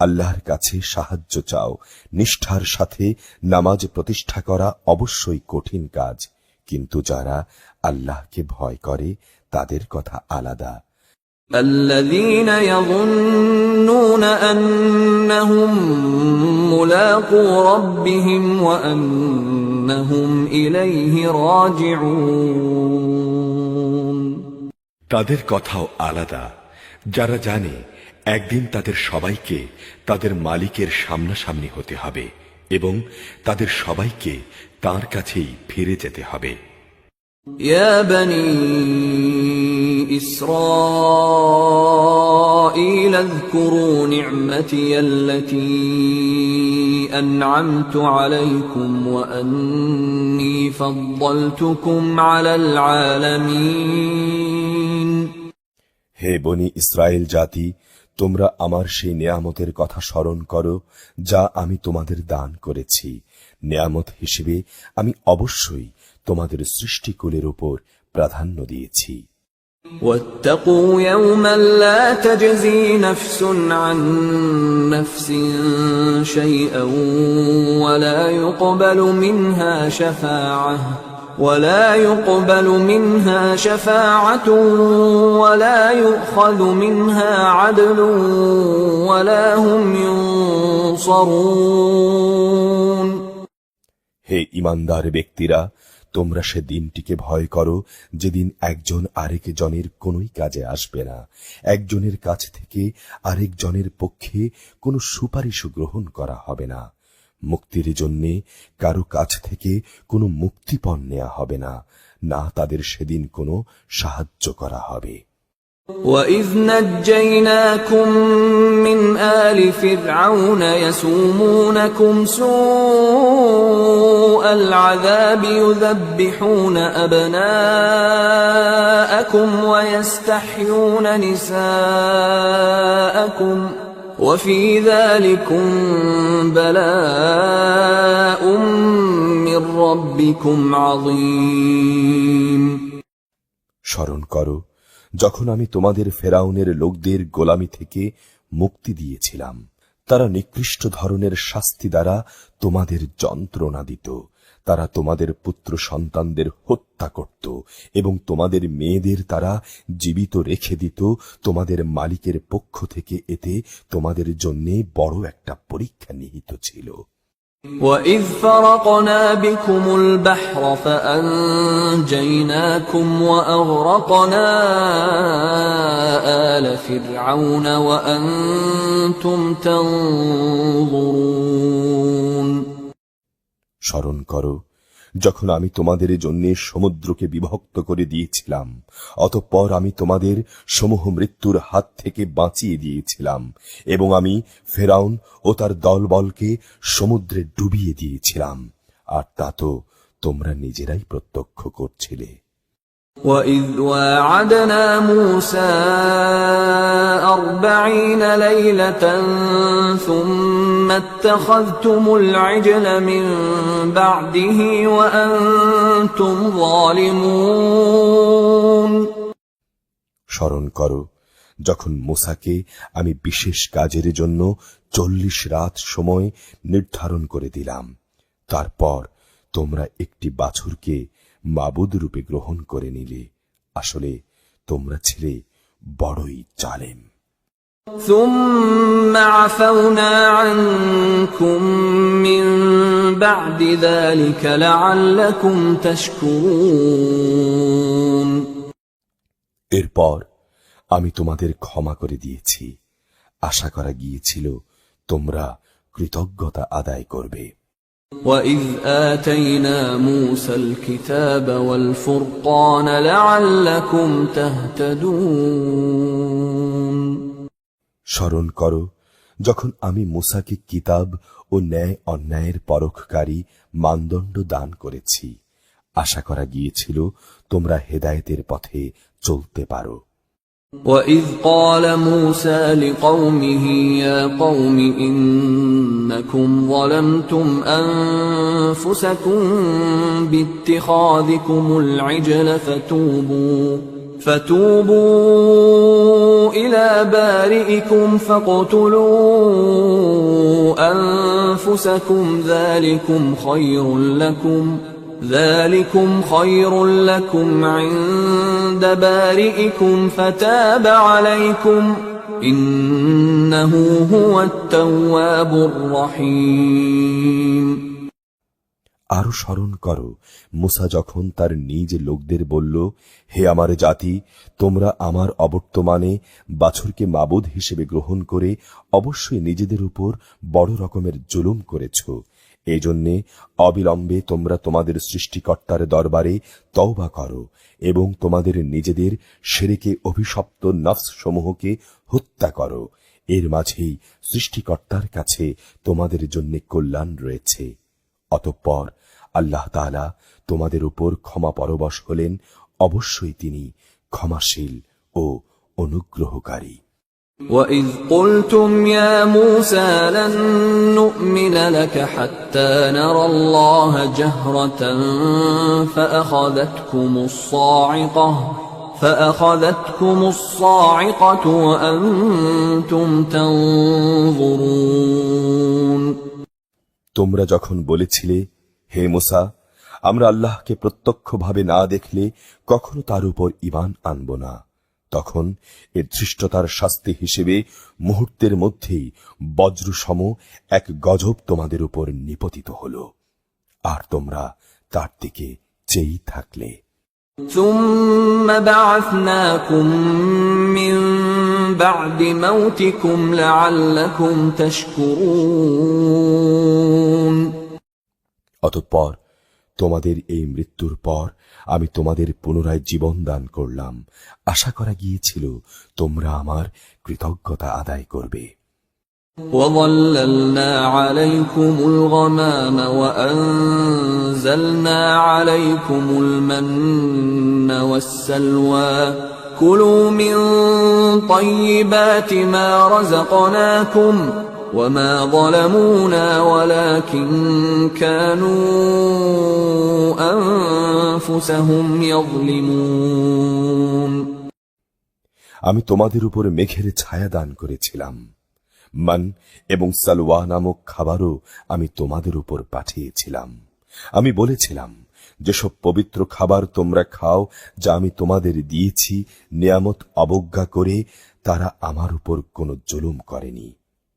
আল্লাহর কাছে সাহায্য চাও। নিষ্ঠার সাথে নামাজ প্রতিষ্ঠা করা অবশ্যই কঠিন কাজ, কিন্তু যারা আল্লাহকে ভয় করে তাদের কথা আলাদা। الذين يظنون أنهم ملاقو ربهم وأنهم إليه راجعون তাদের কথাও আলাদা, যারা জানে একদিন তাদের সবাইকে তাদের মালিকের সামনাসামনি হতে হবে এবং তাদের সবাইকে তার কাছেই ফিরে যেতে হবে। يا بني إسرائيل اذكروا نعمتي التي أنعمت عليكم وأني فضلتكم على العالمين হে বনি ইসরায়েল জাতি, তোমরা আমার সেই নেয়ামতের কথা স্মরণ করো যা আমি তোমাদের দান করেছি। নেয়ামত হিসেবে আমি অবশ্যই তোমাদের সৃষ্টিকুলের উপর প্রাধান্য দিয়েছি। واتقوا يوما لا تجزي نفس عن نفس شيئا ولا يقبل منها شفاعة ولا يؤخذ منها عدل ولا هم ينصرون হে ঈমানদার ব্যক্তিরা, তোমরা সে দিনটিকে ভয় করো যেদিন একজন আরেকজনের কোনোই কাজে আসবে না, একজনের কাছ থেকে আরেকজনের পক্ষে কোনো সুপারিশ গ্রহণ করা হবে না, মুক্তির জন্যে কারো কাছ থেকে কোনো মুক্তিপণ নেওয়া হবে না, না তাদের সেদিন কোনো সাহায্য করা হবে। وَإِذْ نَجَّيْنَاكُمْ مِنْ آلِ فِرْعَوْنَ يَسُومُونَكُمْ سُوءَ الْعَذَابِ يُذَبِّحُونَ أَبْنَاءَكُمْ وَيَسْتَحْيُونَ نِسَاءَكُمْ وَفِي ذَلِكُمْ بَلَاءٌ مِّن رَّبِّكُمْ عَظِيمٌ স্মরণ করো যখন আমি তোমাদের ফেরাউনের লোকদের গোলামি থেকে মুক্তি দিয়েছিলাম, তারা নিকৃষ্ট ধরনের শাস্তি দ্বারা তোমাদের যন্ত্রণা দিত, তারা তোমাদের পুত্র সন্তানদের হত্যা করত এবং তোমাদের মেয়েদের তারা জীবিত রেখে দিত তোমাদের মালিকের পক্ষ থেকে। এতে তোমাদের জন্য বড় একটা পরীক্ষা নিহিত ছিল। وَإِذْ فَرَقْنَا بِكُمُ الْبَحْرَ فَأَنْجَيْنَاكُمْ وَأَغْرَقْنَا آلَ فِرْعَوْنَ وَأَنْتُمْ تَنْظُرُونَ স্মরণ করো যখন আমি তোমাদের জন্য সমুদ্রকে বিভক্ত করে দিয়েছিলাম, অতঃপর আমি তোমাদের সমূহ মৃত্যুর হাত থেকে বাঁচিয়ে দিয়েছিলাম এবং আমি ফেরাউন ও তার দলবলকে সমুদ্রে ডুবিয়ে দিয়েছিলাম, আর তা তো তোমরা নিজেরাই প্রত্যক্ষ করছিলে। وَإِذْ وَاعَدْنَا مُوسَى 40 لَيْلَةً ثُمَّ اتَّخَذْتُمُ الْعِجْلَ مِنْ بَعْدِهِ وَأَنْتُمْ ظَالِمُونَ স্মরণ করো যখন মুসাকে আমি বিশেষ কাজের জন্য 40 রাত সময় নির্ধারণ করে দিলাম, তারপর তোমরা একটি বাছুরকে মাবুদ রূপে গ্রহণ করে নিলে, আসলে তোমরা ছিলে বড়ই জালেম। ثُمَّ عَفَوْنَا عَنْكُمْ مِنْ بَعْدِ ذَلِكَ لَعَلَّكُمْ تَشْكُرُونَ এরপর অতঃপর আমি তোমাদের ক্ষমা করে দিয়েছি। আশা করা গিয়েছিল তোমরা কৃতজ্ঞতা আদায় করবে। وَإِذْ آتَيْنَا مُوسَى الْكِتَابَ وَالْفُرْقَانَ لَعَلَّكُمْ تَهْتَدُونَ স্মরণ করো যখন আমি মূসাকে কিতাব ও ন্যায় অন্যায়ের পরখকারী মানদণ্ড দান করেছি। আশা করা গিয়েছিল তোমরা হেদায়েতের পথে চলতে পারো। وَإِذْ قَالَ مُوسَى لِقَوْمِهِ يَا قَوْمِ إِنَّكُمْ ظَلَمْتُمْ أَنفُسَكُمْ بِاتِّخَاذِكُمُ الْعِجْلَ فَتُوبُوا إِلَى بَارِئِكُمْ فَاقْتُلُوا أَنفُسَكُمْ ذَلِكُمْ خَيْرٌ لَكُمْ عِندَ بَارِئِكُمْ فَتَابَ عَلَيْكُمْ إِنَّهُ هُوَ التَّوَّابُ الرَّحِيمُ আরো স্মরণ করো মূসা যখন তার নিজ লোকদের বলল, হে আমার জাতি, তোমরা আমার অবর্তমানে বাছুরকে মাবুদ হিসেবে গ্রহণ করে অবশ্যই নিজেদের উপর বড় রকমের জুলুম করেছ। এই জন্যে অবিলম্বে তোমরা তোমাদের সৃষ্টিকর্তার দরবারে তওবা করো এবং তোমাদের নিজেদের শিরকে অভিশপ্ত নফস সমূহকে হত্যা করো। এর মাঝেই সৃষ্টিকর্তার কাছে তোমাদের জন্য কল্যাণ রয়েছে। অতঃপর আল্লাহ তাআলা তোমাদের উপর ক্ষমা পরবশ হলেন, অবশ্যই তিনি ক্ষমাশীল ও অনুগ্রহকারী। وَإِذْ قُلْتُمْ يَا مُوسَى لَن نُّؤْمِنَ لَكَ حَتَّى نَرَى اللَّهَ جَهْرَةً فَأَخَذَتْكُمُ الصَّاعِقَةُ وَأَنْتُمْ تَنظُرُونَ তোমরা যখন বলেছিলে, হে মূসা, আমরা আল্লাহকে প্রত্যক্ষভাবে না দেখলে কখনো তার উপর ঈমান আনব না, তখন এর ধৃষ্টতার শাস্তি হিসেবে মুহূর্তের মধ্যেই বজ্রসম এক গজব তোমাদের উপর নিপতিত হল, আর তোমরা তার দিকে চেয়েই থাকলে। ثُمَّ بَعَثْنَاكُم مِّن بَعْدِ مَوْتِكُمْ لَعَلَّكُمْ تَشْكُرُونَ অতঃপর তোমাদের এই মৃত্যুর পর আমি তোমাদের পুনরায় জীবন দান করলাম। আশা করা গিয়েছিল তোমরা আমার কৃতজ্ঞতা আদায় করবে। وَظَلَّلْنَا عَلَيْكُمُ الْغَمَامَ وَأَنزَلْنَا عَلَيْكُمُ الْمَنَّ وَالسَّلْوَىٰ كُلُوا مِن طَيِّبَاتِ مَا رَزَقْنَاكُمْ وَمَا ظَلَمُونَا وَلَكِن كَانُوا أَنفُسَهُمْ يَظْلِمُونَ আমি তোমাদের উপর মেঘের ছায়া দান করেছিলাম। মান এবং সালওয়া নামক খাবারও আমি তোমাদের উপর পাঠিয়েছিলাম। আমি বলেছিলাম, যেসব পবিত্র খাবার তোমরা খাও, যা আমি তোমাদের দিয়েছি, নিয়ামত অবজ্ঞা করে তারা আমার উপর কোনো জুলুম করেনি,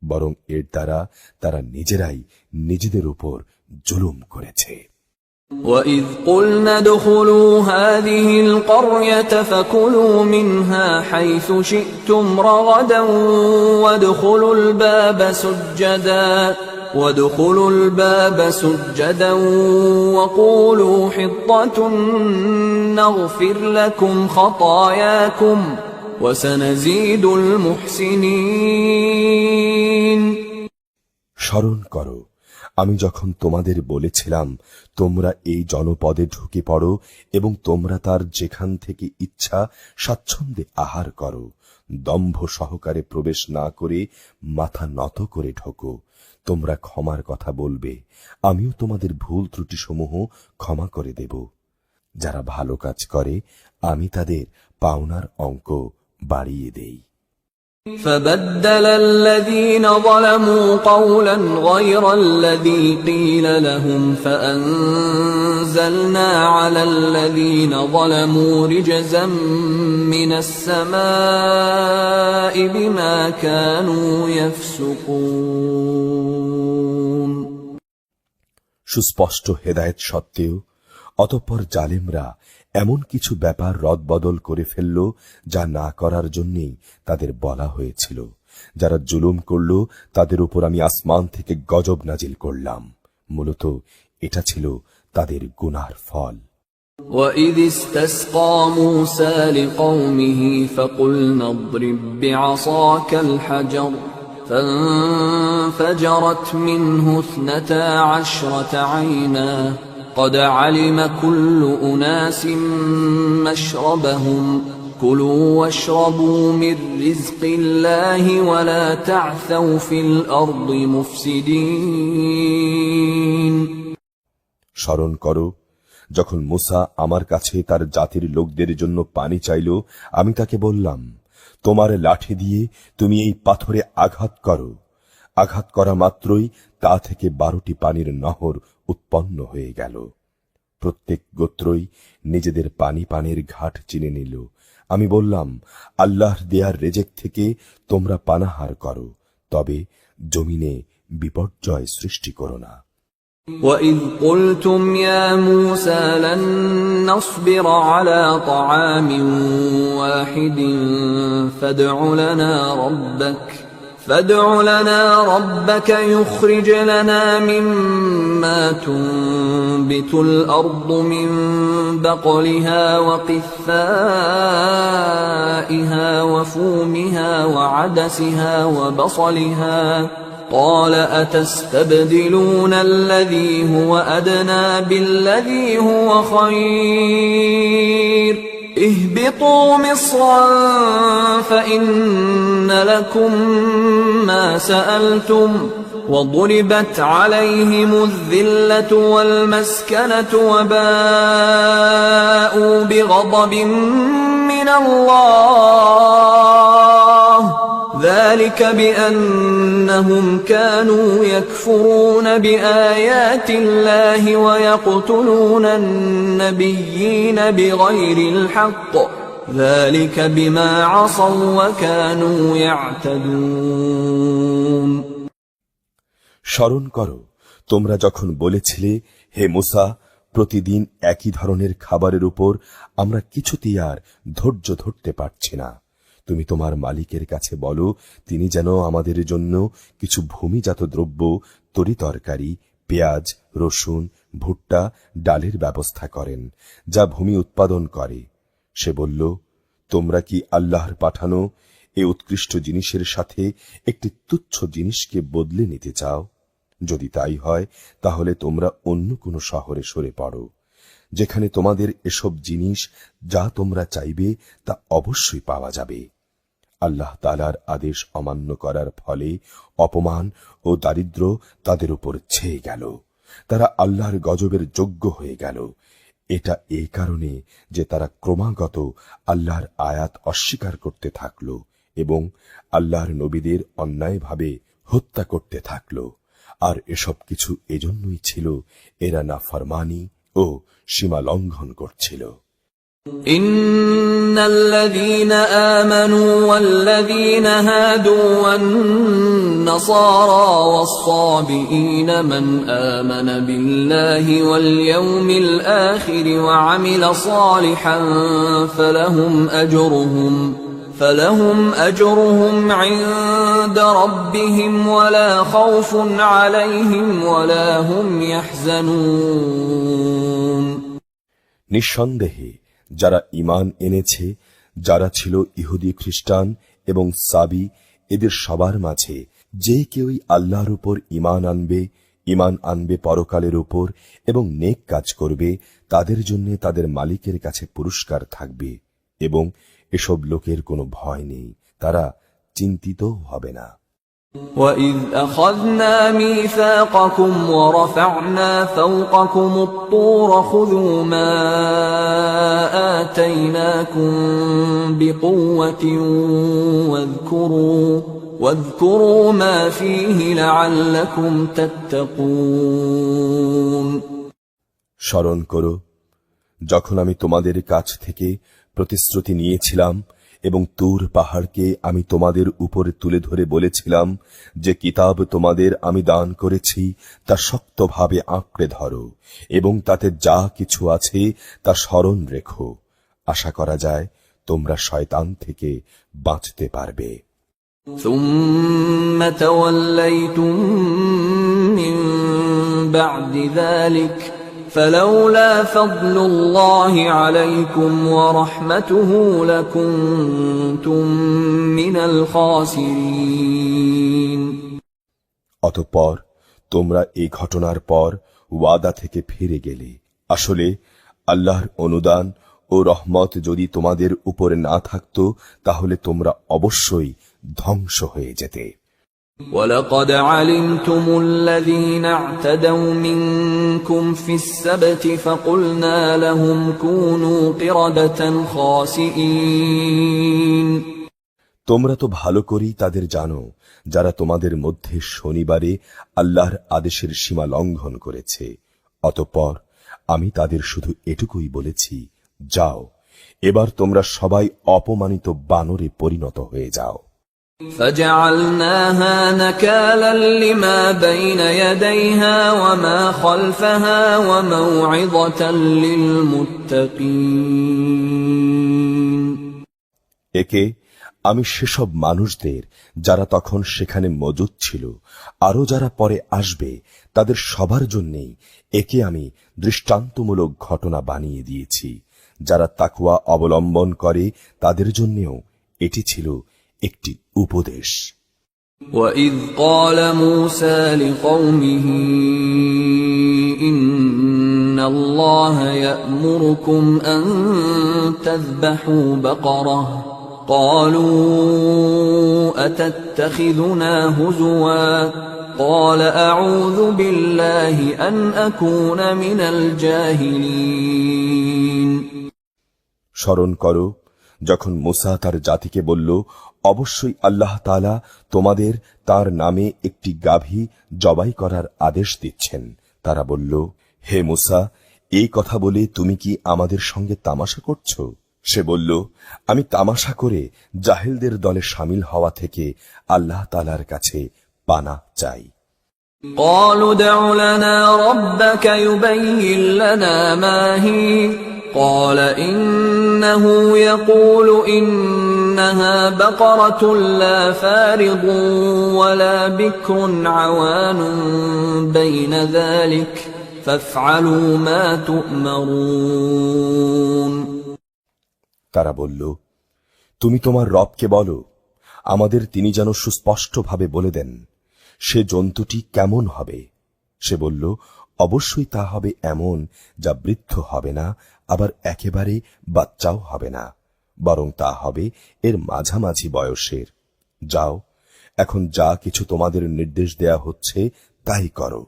বরং এর দ্বারা তারা নিজেরাই নিজেদের উপর জুলুম করেছে। وَإِذْ قُلْنَا ادْخُلُوا هَٰذِهِ الْقَرْيَةَ فَكُلُوا مِنْهَا حَيْثُ شِئْتُمْ رَغَدًا وَادْخُلُوا الْبَابَ سُجَّدًا وَقُولُوا حِطَّةٌ نَّغْفِرْ لَكُمْ خَطَايَاكُمْ وَسَنَزِيدُ الْمُحْسِنِينَ স্মরণ করো আমি যখন তোমাদের বলেছিলাম, তোমরা এই জনপদে ঢুকে পড়ো এবং তোমরা তার যেখান থেকে ইচ্ছা স্বাচ্ছন্দ্যে আহার করো, দম্ভ সহকারে প্রবেশ না করে মাথা নত করে ঢোকো। তোমরা ক্ষমার কথা বলবে, আমিও তোমাদের ভুল ত্রুটি সমূহ ক্ষমা করে দেব। যারা ভালো কাজ করে আমি তাদের পাওনার অঙ্ক বাড়িয়ে দেই। فَبَدَّلَ الَّذِينَ ظَلَمُوا قَوْلًا غَيْرَ الَّذِي قِيلَ لَهُمْ فَأَنزَلْنَا عَلَى الَّذِينَ ظَلَمُوا رِجْزًا مِّنَ السَّمَاءِ بِمَا كَانُوا يَفْسُقُونَ সুস্পষ্ট হেদায়েত সত্ত্বেও অতঃপর জালেমরা এমন কিছু ব্যাপার রদবদল করে ফেলল যা না করার জন্যই তাদের বলা হয়েছিল। যারা জুলুম করল তাদের উপর আমি আসমান থেকে গজব নাজিল করলাম। মূলত এটা ছিল তাদের গুনার ফল। وَإِذِ اسْتَسْقَى مُوسَى لِقَوْمِهِ فَقُلْنَا اضْرِب بِّعَصَاكَ الْحَجَرَ فَانفَجَرَتْ مِنْهُ 12 عَيْنًا قَدْ عَلِمَ كُلُّ أُنَاسٍ مَّشْرَبَهُمْ كُلُوا وَاشْرَبُوا مِن رِّزْقِ اللَّهِ وَلَا تَعْثَوْا فِي الْأَرْضِ مُفْسِدِينَ। স্মরণ করো, যখন মুসা আমার কাছে তার জাতির লোকদের জন্য পানি চাইল, আমি তাকে বললাম, তোমার লাঠি দিয়ে তুমি এই পাথরে আঘাত করো। আঘাত করা মাত্রই তা থেকে 12টি পানির নহর উৎপন্ন হয়ে গেল। প্রত্যেক গোত্রই নিজেদের পানি পানের ঘাট চিনে নিল। আমি বললাম, আল্লাহর দেয়ার রেজেক থেকে তোমরা পানাহার করো, তবে জমিনে বিপর্যয় সৃষ্টি করো না। وَإِذْ قُلْتُمْ يَا مُوسَى لَن نَّصْبِرَ عَلَى طَعَامٍ وَاحِدٍ فَادْعُ لَنَا رَبَّكَ يُخْرِجْ لَنَا مِمَّا تُنبِتُ الْأَرْضُ مِن بَقْلِهَا وَقِثَّائِهَا وَفُومِهَا وَعَدَسِهَا وَبَصَلِهَا قَالَ أَتَسْتَبْدِلُونَ الَّذِي هُوَ أَدْنَىٰ بِالَّذِي هُوَ خَيْرٌ اهْبِطُوا مِصْرًا فَإِنَّ لَكُم مَّا سَأَلْتُمْ وَضُرِبَتْ عَلَيْهِمُ الذِّلَّةُ وَالْمَسْكَنَةُ وَبَاءُوا بِغَضَبٍ مِّنَ اللَّهِ ذَلِكَ بِأَنَّهُمْ كَانُوا يَكْفُرُونَ بِآيَاتِ اللَّهِ وَيَقْتُلُونَ النَّبِيِّينَ بِغَيْرِ الْحَقِّ ذَلِكَ بِمَا عَصَوا وَكَانُوا يَعْتَدُونَ। স্মরণ করো, তোমরা যখন বলেছিলে, হে মুসা, প্রতিদিন একই ধরনের খাবারের উপর আমরা কিছুতেই আর ধৈর্য ধরতে পারছি না। তুমি তোমার মালিকের কাছে বলো, তিনি যেন আমাদের জন্য কিছু ভূমিজাত দ্রব্য, তরিতরকারি, পেঁয়াজ, রসুন, ভুট্টা, ডালের ব্যবস্থা করেন, যা ভূমি উৎপাদন করে। সে বলল, তোমরা কি আল্লাহর পাঠানো এ উৎকৃষ্ট জিনিসের সাথে একটি তুচ্ছ জিনিসকে বদলে নিতে চাও? যদি তাই হয়, তাহলে তোমরা অন্য কোনো শহরে সরে পড়ো, যেখানে তোমাদের এসব জিনিস যা তোমরা চাইবে তা অবশ্যই পাওয়া যাবে। আল্লাহ তাআলার আদেশ অমান্য করার ফলে অপমান ও দারিদ্র্য তাদের উপর ছেয়ে গেল। তারা আল্লাহর গজবের যোগ্য হয়ে গেল। এটা এই কারণে যে তারা ক্রমাগত আল্লাহর আয়াত অস্বীকার করতে থাকল এবং আল্লাহর নবীদের অন্যায়ভাবে হত্যা করতে থাকল। আর এসব কিছু এজন্যই ছিল, এরা নাফরমানি ও সীমা লঙ্ঘন করছিল। إن الذين آمنوا والذين هادوا والنصارى والصابئين من آمن بالله واليوم الآخر وعمل صالحا فلهم أجرهم عند ربهم ولا خوف عليهم ولا هم يحزنون। নিঃসন্দেহে যারা ঈমান এনেছে, যারা ছিল ইহুদি, খ্রিস্টান এবং সাবি, এদের সবার মাঝে যে কেউই আল্লাহর উপর ঈমান আনবে পরকালের উপর এবং নেক কাজ করবে, তাদের জন্য তাদের মালিকের কাছে পুরস্কার থাকবে এবং এসব লোকের কোনো ভয় নেই, তারা চিন্তিত হবে না। وَإِذْ أَخَذْنَا مِيثَاقَكُمْ وَرَفَعْنَا فَوْقَكُمُ الطُّورَ خُذُوا مَا آتَيْنَاكُمْ بِقُوَّةٍ وَاذْكُرُوا مَا فِيهِ لَعَلَّكُمْ تَتَّقُونَ। স্মরণ করো, যখন আমি তোমাদের কাছ থেকে প্রতিশ্রুতি নিয়েছিলাম এবং তুর পাহাড়কে আমি তোমাদের উপরে তুলে ধরে বলেছিলাম যে কিতাব তোমাদের আমি দান করেছি তা শক্তভাবে আঁকড়ে ধরো এবং তাতে যা কিছু আছে তা স্মরণ রেখো। আশা করা যায় তোমরা শয়তান থেকে বাঁচতে পারবে। ثم توليتم من بعد ذلك فلولا فضل الله عليكم ورحمته لكنتم من الخاسرين। অতঃপর তোমরা এই ঘটনার পর ওয়াদা থেকে ফিরে গেলে। আসলে আল্লাহর অনুদান ও রহমত যদি তোমাদের উপরে না থাকত তাহলে তোমরা অবশ্যই ধ্বংস হয়ে যেতে। وَلَقَدْ عَلِمْتُمُ الَّذِينَ اعْتَدَوْا مِنكُمْ فِي السَّبْتِ فَقُلْنَا لَهُمْ كُونُوا قِرَدَةً خَاسِئِينَ। তোমরা তো ভালো করেই তাদের জানো যারা তোমাদের মধ্যে শনিবারে আল্লাহর আদেশের সীমা লঙ্ঘন করেছে। অতঃপর আমি তাদের শুধু এটুকুই বলেছি, যাও, এবার তোমরা সবাই অপমানিত বানরে পরিণত হয়ে যাও। فَجَعَلْنَاهَا نَكَالًا لِمَا بَيْنَ يَدَيْهَا وَمَا خَلْفَهَا وَمَوْعِظَةً لِلْمُتَّقِينَ। একে আমি সেসব মানুষদের যারা তখন সেখানে মজুদ ছিল আরো যারা পরে আসবে তাদের সবার জন্যেই একে আমি দৃষ্টান্তমূলক ঘটনা বানিয়ে দিয়েছি। যারা তাকওয়া অবলম্বন করে তাদের জন্যেও এটি ছিল একটি উপদেশ। وَإِذْ قَالَ مُوسَى لِقَوْمِهِ إِنَّ اللَّهَ يَأْمُرُكُمْ أَن تَذْبَحُوا بَقَرَةً قَالُوا أَتَتَّخِذُنَا هُزُوًا قَالَ أَعُوذُ بِاللَّهِ أَنْ أَكُونَ مِنَ الْجَاهِلِينَ। স্মরণ করো যখন মুসা তার জাতিকে বলল, অবশ্যই আল্লাহ তাআলা তোমাদের তার নামে একটি গাভী জবাই করার আদেশ দিচ্ছেন। তারা বলল, হে মুসা, এই কথা বলে তুমি কি আমাদের সঙ্গে তামাশা করছো? সে বলল, আমি তামাশা করে জাহেলদের দলে শামিল হওয়া থেকে আল্লাহ তাআলার কাছে পানাহ চাই। قالوا ادع لنا ربك يبين لنا ما هي قال إنه يقول إنها بقرة لا فارض ولا بكر عوان بين ذلك فافعلوا ما تؤمرون। তারা বলল, তুমি তোমার রবকে বলো, আমাদের তিনি যেন সুস্পষ্টভাবে বলে দেন সে জন্তুটি কেমন হবে। সে বলল, অবশ্যই তা হবে এমন যা বৃদ্ধ হবে না, আবার একেবারে বাচ্চাও হবে না, বরং তা হবে এর মাঝামাঝি বয়সের। যাও, এখন যা কিছু তোমাদের নির্দেশ দেয়া হচ্ছে তাই করো।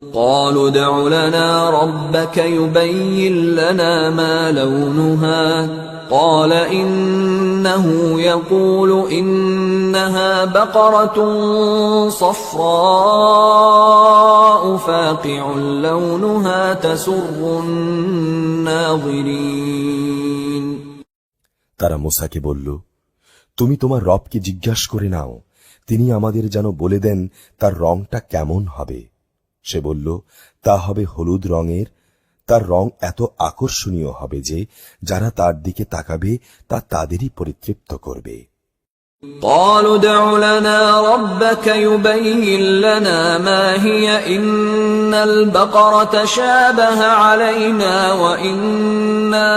قالوا ادع لنا ربك يبين لنا ما لونها قال إنه يقول إنها بقرة صفراء فاقع لونها تسر الناظرين। তারা মুসাকে বলল, তুমি তোমার রবকে জিজ্ঞাসা করে নাও, তিনি আমাদের যেন বলে দেন তার রংটা কেমন হবে। সে বলল, তা হবে হলুদ রঙের, তার রং এত আকর্ষণীয় হবে যে যারা তার দিকে তাকাবে তা তাদেরই পরিতৃপ্ত করবে। قالوا ادع لنا ربك يبين لنا ما هي إن البقرة شابه علينا وإنا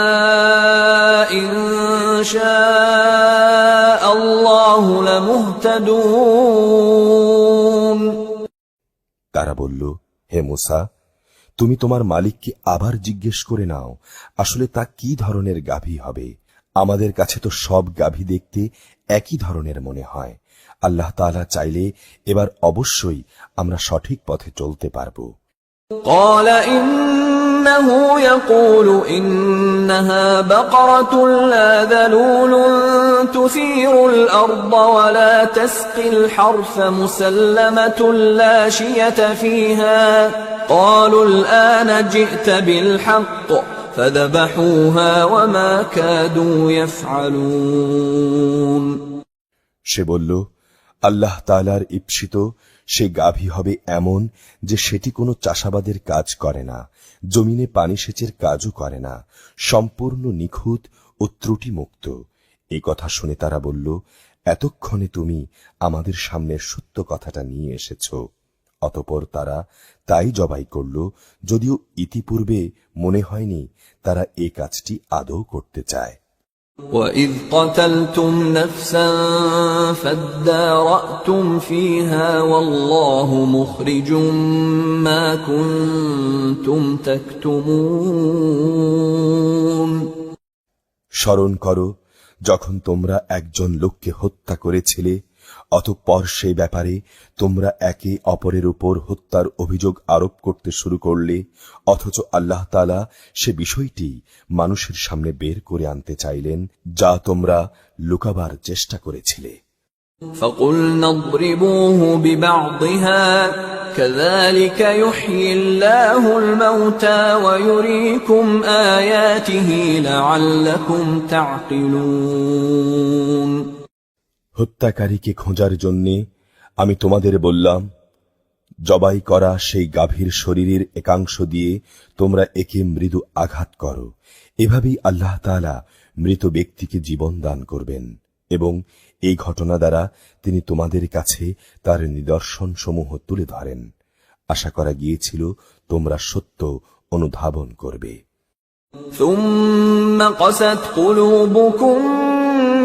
إن شاء الله لمهتدون। তারা বলল, হে মুসা, তুমি তোমার মালিককে আবার জিজ্ঞেস করে নাও আসলে তা কি ধরনের গাভী হবে। আমাদের কাছে তো সব গাভী দেখতে একই ধরনের মনে হয়। আল্লাহ তাআলা চাইলে এবার অবশ্যই আমরা সঠিক পথে চলতে পারব। قال إنه يقول إنها بقرة لا ذلول تثير الأرض ولا تسقي الحرث مسلمة لا شية فيها قالوا الآن جئت بالحق فذبحوها وما كادوا يفعلون সে বলল, আল্লাহ তাআলার ঈপ্সিত সে গাভী হবে এমন যে সেটি কোনো চাষাবাদের কাজ করে না, জমিনে পানি সেচের কাজও করে না, সম্পূর্ণ নিখুঁত ও ত্রুটিমুক্ত। এই কথা শুনে তারা বলল, এতক্ষণে তুমি আমাদের সামনে সত্য কথাটা নিয়ে এসেছ। অতঃপর তারা তাই জবাই করল, যদিও ইতিপূর্বে মনে হয়নি তারা এই কাজটি আদৌ করতে চায়। وَإِذْ قَتَلْتُمْ نَفْسًا فَادَّارَأْتُمْ فِيهَا وَاللَّهُ مُخْرِجٌ مَا كُنتُمْ تَكْتُمُونَ স্মরণ করো, যখন তোমরা একজন লোককে হত্যা করেছিলে, অতঃপর সেই ব্যাপারে তোমরা একে অপরের উপর হত্যার অভিযোগ আরোপ করতে শুরু করলে, অথচ আল্লাহ তাআলা সে বিষয়টি মানুষের সামনে বের করে আনতে চাইলেন, যা তোমরা লুকাবার চেষ্টা করেছিলে। فَقُلْنَا اضْرِبُوهُ بِبَعْضِهَا كَذَلِكَ يُحْيِي اللَّهُ الْمَوْتَى وَيُرِيكُمْ آيَاتِهِ لَعَلَّكُمْ تَعْقِلُونَ হত্যাকারীকে খোঁজার জন্যে আমি তোমাদের বললাম, জবাই করা সেই গাভীর শরীরের একাংশ দিয়ে তোমরা একে মৃদু আঘাত করো। এভাবেই আল্লাহ তাআলা মৃত ব্যক্তিকে জীবন দান করবেন এবং এই ঘটনা দ্বারা তিনি তোমাদের কাছে তার নিদর্শন সমূহ তুলে ধরেন। আশা করা গিয়েছিল তোমরা সত্য অনুধাবন করবে। ثُمَّ قَسَتْ قُلُوبُكُم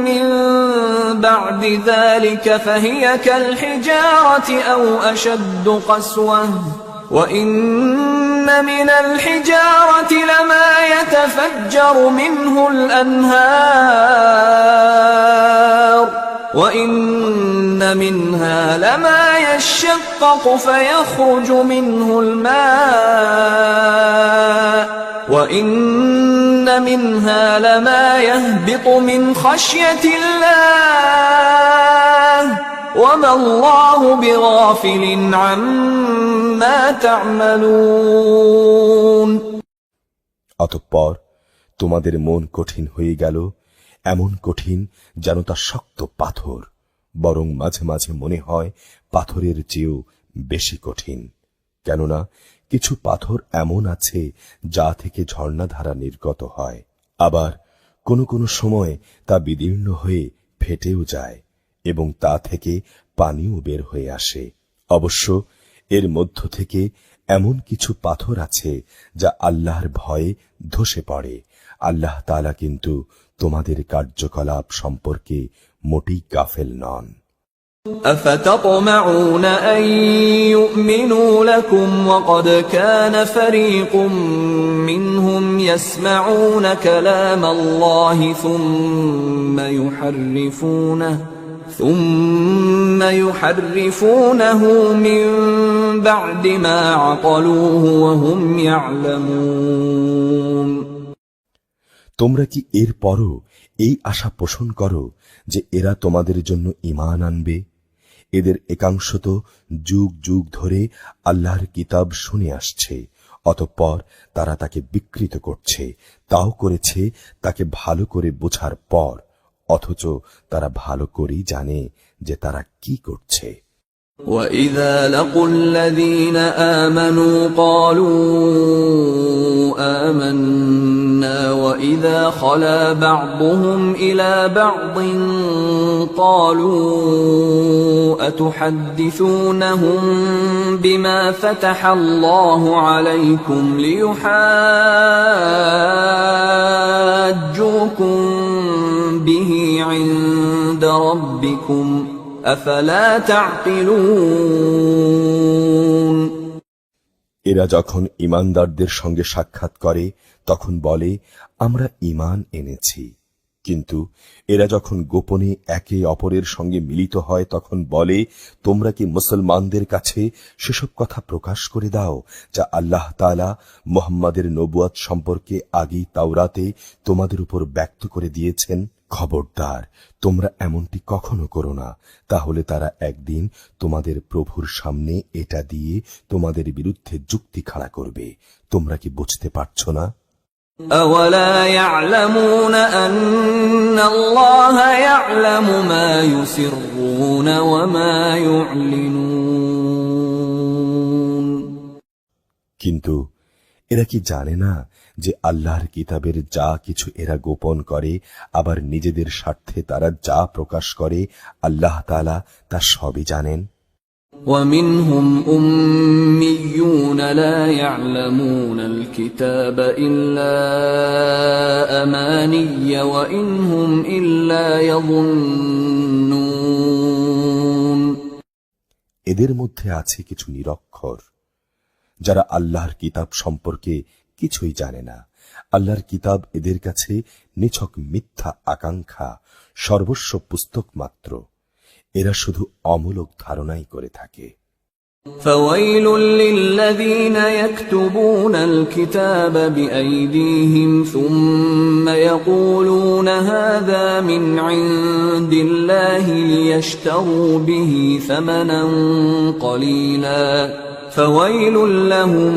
مِّن بَعْدِ ذَلِكَ فَهِيَ كَالْحِجَارَةِ أَوْ أَشَدُّ قَسْوَةً وَإِنَّ مِنَ الْحِجَارَةِ لَمَا يَتَفَجَّرُ مِنْهُ الْأَنْهَارُ وَإِنَّ مِنْهَا لَمَا يَشَّقَّقُ فَيَخْرُجُ مِنْهُ الْمَاءُ وَإِنَّ مِنْهَا لَمَا يَهْبِطُ مِنْ خَشْيَةِ اللَّهِ وَمَا اللَّهُ بِغَافِلٍ عَمَّا تَعْمَلُونَ অতঃপর তোমাদের মন কঠিন হয়ে গেল, এমন কঠিন যেন তা শক্ত পাথর, বরং মাঝে মাঝে মনে হয় পাথরের চেয়েও বেশি কঠিন। কেননা কিছু পাথর এমন আছে যা থেকে ঝর্ণাধারা নির্গত হয়, আবার কোনো কোনো সময় তা বিদীর্ণ হয়ে ফেটেও যায় এবং তা থেকে পানিও বের হয়ে আসে। অবশ্য এর মধ্য থেকে এমন কিছু পাথর আছে যা আল্লাহর ভয়ে ধসে পড়ে। আল্লাহ তাআলা কিন্তু তোমাদের কার্যকলাপ সম্পর্কে মোটেই গাফেল নন। أفتطمعون أن يؤمنوا لكم وقد كان فريق منهم يسمعون كلام الله ثم يحرفونه من بعد ما عقلوه وهم يعلمون তোমরা কি এর পরও এই আশা পোষণ করো যে এরা তোমাদের জন্য ঈমান আনবে? এদের একাংশ তো যুগ যুগ ধরে আল্লাহর কিতাব শুনে আসছে, অতঃপর তারা তাকে বিকৃত করছে, তাও করেছে তাকে ভালো করে বোঝার পর, অথচ তারা ভালো করেই জানে যে তারা কি করছে। وَإِذَا لَقُوا الَّذِينَ آمَنُوا قَالُوا آمَنَّا وَإِذَا خَلَا بَعْضُهُمْ إِلَى بَعْضٍ قَالُوا أَتُحَدِّثُونَهُم بِمَا فَتَحَ اللَّهُ عَلَيْكُمْ لِيُحَاجُّوكُم بِهِ عِندَ رَبِّكُمْ أَفَلَا تَعْقِلُونَ এরা যখন ঈমানদারদের সঙ্গে সাক্ষাৎ করে তখন বলে, আমরা ঈমান এনেছি। কিন্তু এরা যখন গোপনে একে অপরের সঙ্গে মিলিত হয় তখন বলে, তোমরা কি মুসলমানদের কাছে সেসব কথা প্রকাশ করে দাও যা আল্লাহ তাআলা মুহাম্মাদের নবুয়ত সম্পর্কে আগেই তাওরাতে তোমাদের উপর ব্যক্ত করে দিয়েছেন। খবরদার, তোমরা এমনটি কখনো করো না, তাহলে তারা একদিন তোমাদের প্রভুর সামনে এটা দিয়ে তোমাদের বিরুদ্ধে যুক্তি খাড়া করবে। তোমরা কি বুঝতে পারছো না? أولا يعلمون أن الله يعلم ما يسرون وما يعلنون কিন্তু এরা কি জানে না যে আল্লাহর কিতাবের যা কিছু এরা গোপন করে, আবার নিজেদের স্বার্থে তারা যা প্রকাশ করে, আল্লাহ তাআলা তা সবই জানেন। ومنهم أميون لا يعلمون الكتاب إلا أماني وإن هم إلا يظنون এদের মধ্যে আছে কিছু নিরক্ষর, যারা আল্লাহর কিতাব সম্পর্কে কিছুই জানে না। আল্লাহর কিতাব এদের কাছে নিছক মিথ্যা আকাঙ্ক্ষা, সর্বস্ব পুস্তক মাত্র। এরা শুধু অমূলক ধারণাই করে থাকে। فويل للذين يكتبون الكتاب بأيديهم ثم يقولون هذا من عند الله ليشتروا به ثمنا قليلا فويل لهم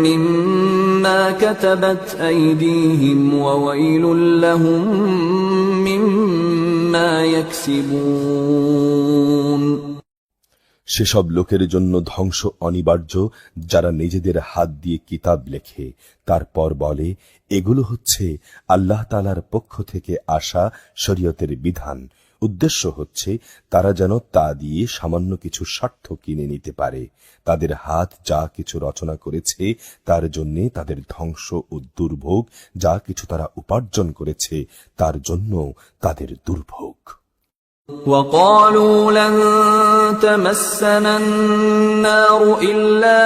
مما كتبت أيديهم وويل لهم مما يكسبون সেসব লোকের জন্য ধ্বংস অনিবার্য, যারা নিজেদের হাত দিয়ে কিতাব লেখে, তারপর বলে এগুলো হচ্ছে আল্লাহ তাআলার পক্ষ থেকে আসা শরীয়তের বিধান। উদ্দেশ্য হচ্ছে তারা যেন তা দিয়ে সামান্য কিছু স্বার্থ কিনে নিতে পারে। তাদের হাত যা কিছু রচনা করেছে তার জন্যে তাদের ধ্বংস ও দুর্ভোগ, যা কিছু তারা উপার্জন করেছে তার জন্য তাদের দুর্ভোগ। وقالوا لن تمسنا النار إلا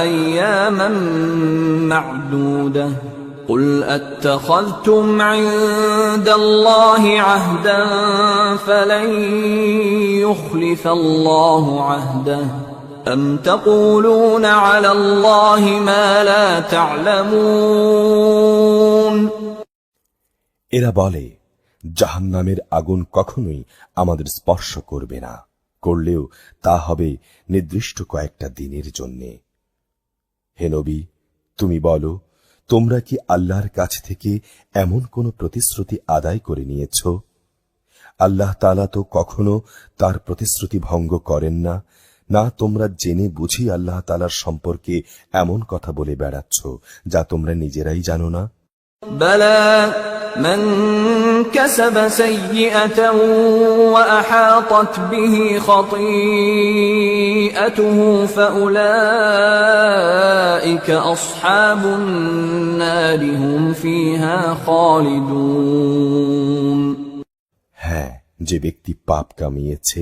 أياما معدودة قل أتخذتم عند الله عهدا فلن يخلف الله عهده أم تقولون على الله ما لا تعلمون এরা বলে জাহান্নামের আগুন কখনোই আমাদের স্পর্শ করবে না, করলেও তা হবে নির্দিষ্ট কয়েকটা দিনের জন্যে। হে নবী, তুমি বলো, তোমরা কি আল্লাহর কাছ থেকে এমন কোন প্রতিশ্রুতি আদায় করে নিয়েছ? আল্লাহ তাআলা তো কখনো তার প্রতিশ্রুতি ভঙ্গ করেন না। না তোমরা জেনে বুঝি আল্লাহ তাআলার সম্পর্কে এমন কথা বলে বেড়াচ্ছ যা তোমরা নিজেরাই জানো না। بلى من كسب سيئة وأحاطت به خطيئته فأولئك أصحاب النار هم فيها خالدون হ্যাঁ, যে ব্যক্তি পাপ কামিয়েছে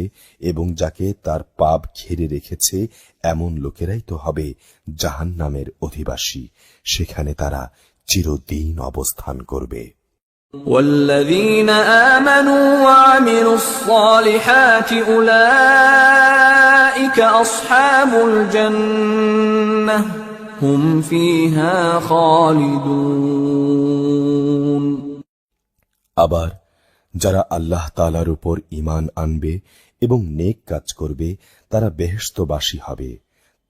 এবং যাকে তার পাপ ঘিরে রেখেছে, এমন লোকেরাই তো হবে জাহান্নামের অধিবাসী। সেখানে তারা চিরদিন অবস্থান করবে। والذين آمنوا وعملوا الصالحات أولئك أصحاب الجنة هم فيها خالدون আবার যারা আল্লাহ তাআলার উপর ঈমান আনবে এবং নেক কাজ করবে, তারা বেহেশতবাসী হবে,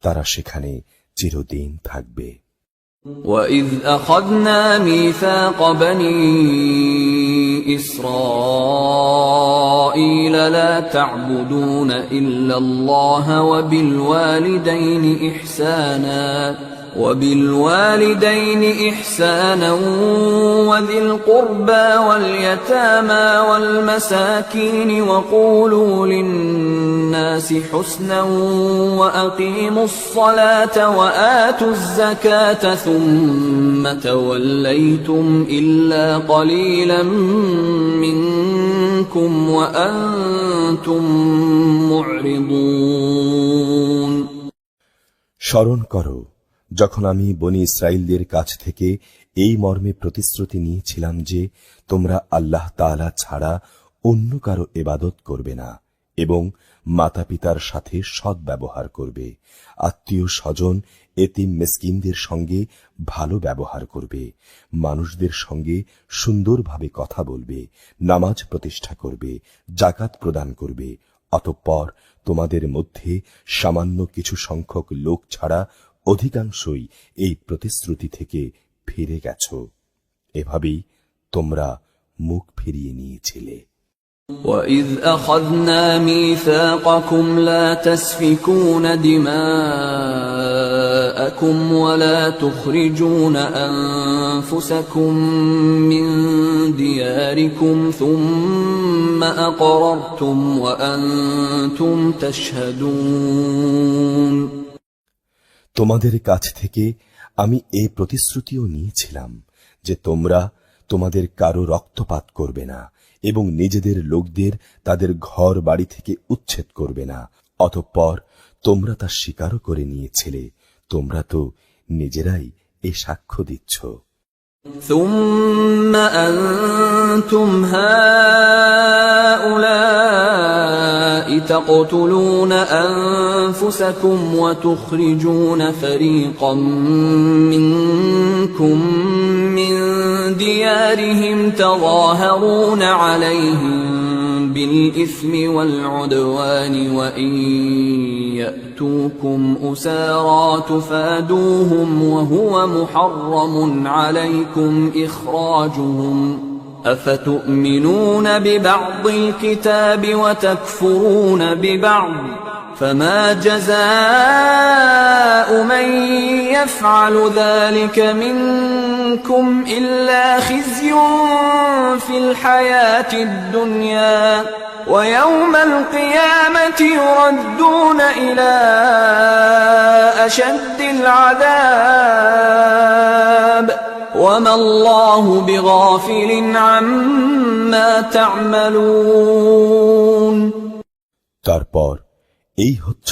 তারা সেখানে চিরদিন থাকবে। وَإِذْ أَخَذْنَا مِيثَاقَ بَنِي إِسْرَائِيلَ لَا تَعْبُدُونَ إِلَّا اللَّهَ وَبِالْوَالِدَيْنِ إِحْسَانًا وَذِي الْقُرْبَى وَالْيَتَامَى وَالْمَسَاكِينِ وَقُولُوا لِلنَّاسِ حُسْنًا وَأَقِيمُوا الصَّلَاةَ وَآتُوا الزَّكَاةَ ثُمَّ تَوَلَّيْتُمْ إِلَّا قَلِيلًا مِّنكُمْ وَأَنتُمْ مُعْرِضُونَ স্মরণ করো যখন আমি বনি ইসরাইলদের কাছ থেকে এই মর্মে প্রতিশ্রুতি নিয়েছিলাম যে তোমরা আল্লাহ তাআলা ছাড়া অন্য কারো ইবাদত করবে না এবং মাতা পিতার সাথে সৎ ব্যবহার করবে, আত্মীয় স্বজন এতিম মিসকিনদের সঙ্গে ভালো ব্যবহার করবে, মানুষদের সঙ্গে সুন্দরভাবে কথা বলবে, নামাজ প্রতিষ্ঠা করবে, যাকাত প্রদান করবে। অতঃপর তোমাদের মধ্যে সামান্য কিছু সংখ্যক লোক ছাড়া অধিকাংশই এই প্রতিশ্রুতি থেকে ফিরে গেছ। এভাবেই তোমরা মুখ ফিরিয়ে নিয়েছিলে। وَإِذْ أَخَذْنَا مِيثَاقَكُمْ لَا تَسْفِكُونَ دِمَاءَكُمْ وَلَا تُخْرِجُونَ أَنفُسَكُم مِّن دِيَارِكُمْ ثُمَّ أَقْرَرْتُمْ وَأَنتُمْ تَشْهَدُونَ। তোমাদের কাছ থেকে আমি এই প্রতিশ্রুতিও নিয়েছিলাম যে তোমরা তোমাদের কারো রক্তপাত করবে না এবং নিজেদের লোকদের তাদের ঘর বাড়ি থেকে উচ্ছেদ করবে না। অতঃপর তোমরা তা স্বীকারও করে নিয়েছিলে। তোমরা তো নিজেরাই এই সাক্ষ্য দিচ্ছ। ثُمَّ أَنتُمْ هَؤُلَاءِ تَقْتُلُونَ أَنفُسَكُمْ وَتُخْرِجُونَ فَرِيقًا مِّنكُم مِّن دِيَارِهِمْ تَظَاهَرُونَ عَلَيْهِم بِالْإِثْمِ وَالْعُدْوَانِ وَإِن يَأْتُوكُمْ أُسَارَىٰ تُفَادُوهُمْ وَهُوَ مُحَرَّمٌ عَلَيْكُمْ إِخْرَاجُهُمْ أَفَتُؤْمِنُونَ بِبَعْضِ الْكِتَابِ وَتَكْفُرُونَ بِبَعْضٍ فَمَا جَزَاءُ مَن يَفْعَلُ ذَلِكَ مِنكُمْ إِلَّا خِزْيٌ فِي الْحَيَاةِ الدُّنْيَا وَيَوْمَ الْقِيَامَةِ يُرَدُّونَ إِلَى أَشَدِّ الْعَذَابِ وَمَا اللَّهُ بِغَافِلٍ عَمَّا تَعْمَلُونَ। তারপর এই হচ্ছ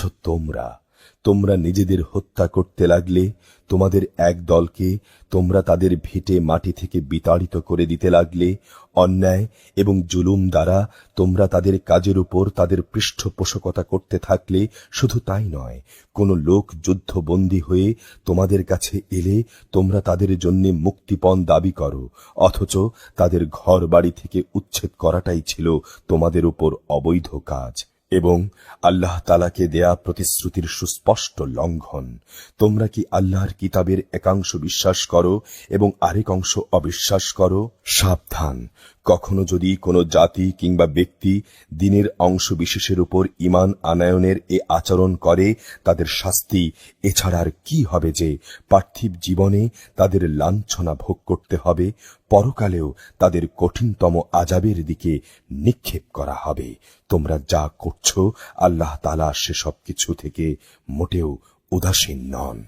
তোমরা নিজেদের হত্যা করতে লাগলে। তোমাদের এক দলকে তোমরা তাদের ভিটে মাটি থেকে বিতাড়িত করে দিতে লাগলে। অন্যায় এবং জুলুম দ্বারা তোমরা তাদের কাজের উপর তাদের পৃষ্ঠপোষকতা করতে থাকলে। শুধু তাই নয়, কোন লোক যুদ্ধবন্দী হয়ে তোমাদের কাছে এলে তোমরা তাদের জন্য মুক্তিপণ দাবি করো, অথচ তাদের ঘর বাড়ি থেকে উচ্ছেদ করাটাই ছিল তোমাদের উপর অবৈধ কাজ এবং আল্লাহ তাআলাকে দেয়া প্রতিশ্রুতির সুস্পষ্ট লঙ্ঘন। তোমরা কি আল্লাহর কিতাবের একাংশ বিশ্বাস করো এবং আরেক অংশ অবিশ্বাস করো? সাবধান, কখনো যদি কোনো জাতি কিংবা ব্যক্তি দ্বীনের অংশ বিশেষের উপর ঈমান আনয়নের এ আচরণ করে, তাদের শাস্তি এছাড়া আর কি হবে যে পার্থিব জীবনে তাদের লাঞ্ছনা ভোগ করতে হবে, পরকালেও তাদের কঠিনতম আযাবের দিকে নিক্ষেপ করা হবে। তোমরা যা করছো আল্লাহ তাআলা সেসব কিছু থেকে মোটেও উদাসীন নন।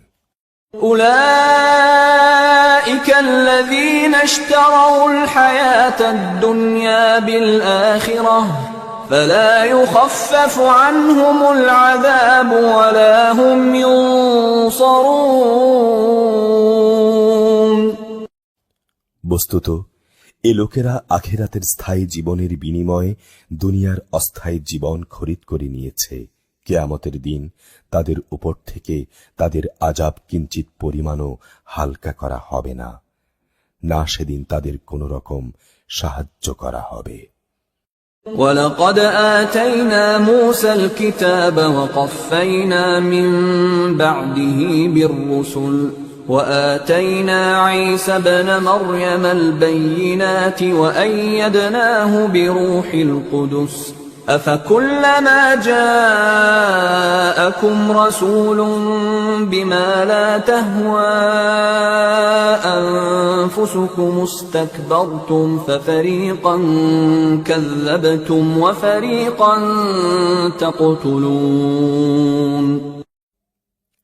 أولئك الذين اشتروا الحياة الدنيا بالآخرة فلا يخفف عنهم العذاب ولا هم ينصرون। বস্তুত এ লোকেরা আখিরাতের স্থায়ী জীবনের বিনিময়ে দুনিয়ার অস্থায়ী জীবন খরিদ করে নিয়েছে। কিয়ামতের দিন তাদের উপর থেকে তাদের আযাব কিঞ্চিত পরিমাণও হালকা করা হবে না, না সেদিন তাদের কোনো রকম সাহায্য করা হবে। وَلَقَدْ آتَيْنَا مُوسَى الْكِتَابَ وَقَفَّيْنَا مِن بَعْدِهِ بِالرُّسُلِ وَآتَيْنَا عِيسَى ابْنَ مَرْيَمَ الْبَيِّنَاتِ وَأَيَّدْنَاهُ بِرُوحِ الْقُدُسِ أَفَكُلَّمَا جَاءَكُمْ رَسُولٌ بِمَا لَا تَهْوَى أَنفُسُكُمُ اسْتَكْبَرْتُمْ فَفَرِيقًا كَذَّبْتُمْ وَفَرِيقًا تَقْتُلُونَ।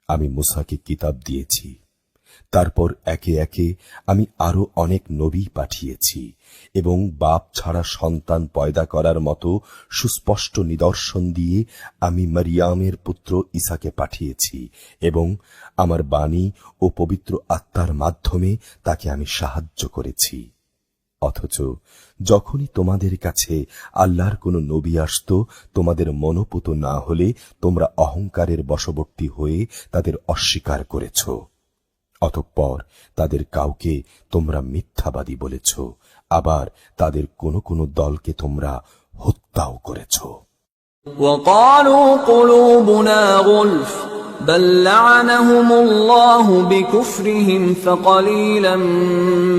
আমি মুসাকে কিতাব দিয়েছি, তারপর একে একে আমি আরো অনেক নবী পাঠিয়েছি এবং বাপ ছাড়া সন্তান পয়দা করার মতো সুস্পষ্ট নিদর্শন দিয়ে আমি মারিয়ামের পুত্র ঈসাকে পাঠিয়েছি এবং আমার বাণী ও পবিত্র আত্মার মাধ্যমে তাকে আমি সাহায্য করেছি। অথচ যখনই তোমাদের কাছে আল্লাহর কোনো নবী আসতো, তোমাদের মনোপুত না হলে তোমরা অহংকারের বশবর্তী হয়ে তাদের অস্বীকার করেছ। অতঃপর তাদের কাউকে তোমরা মিথ্যাবাদী বলেছ, আবার তাদের কোনো কোনো দলকে তোমরা হত্যাও করেছ। وَقَالُوا قُلُوبُنَا غُلْفٌ بل لعنهم الله بكفرهم فقليلا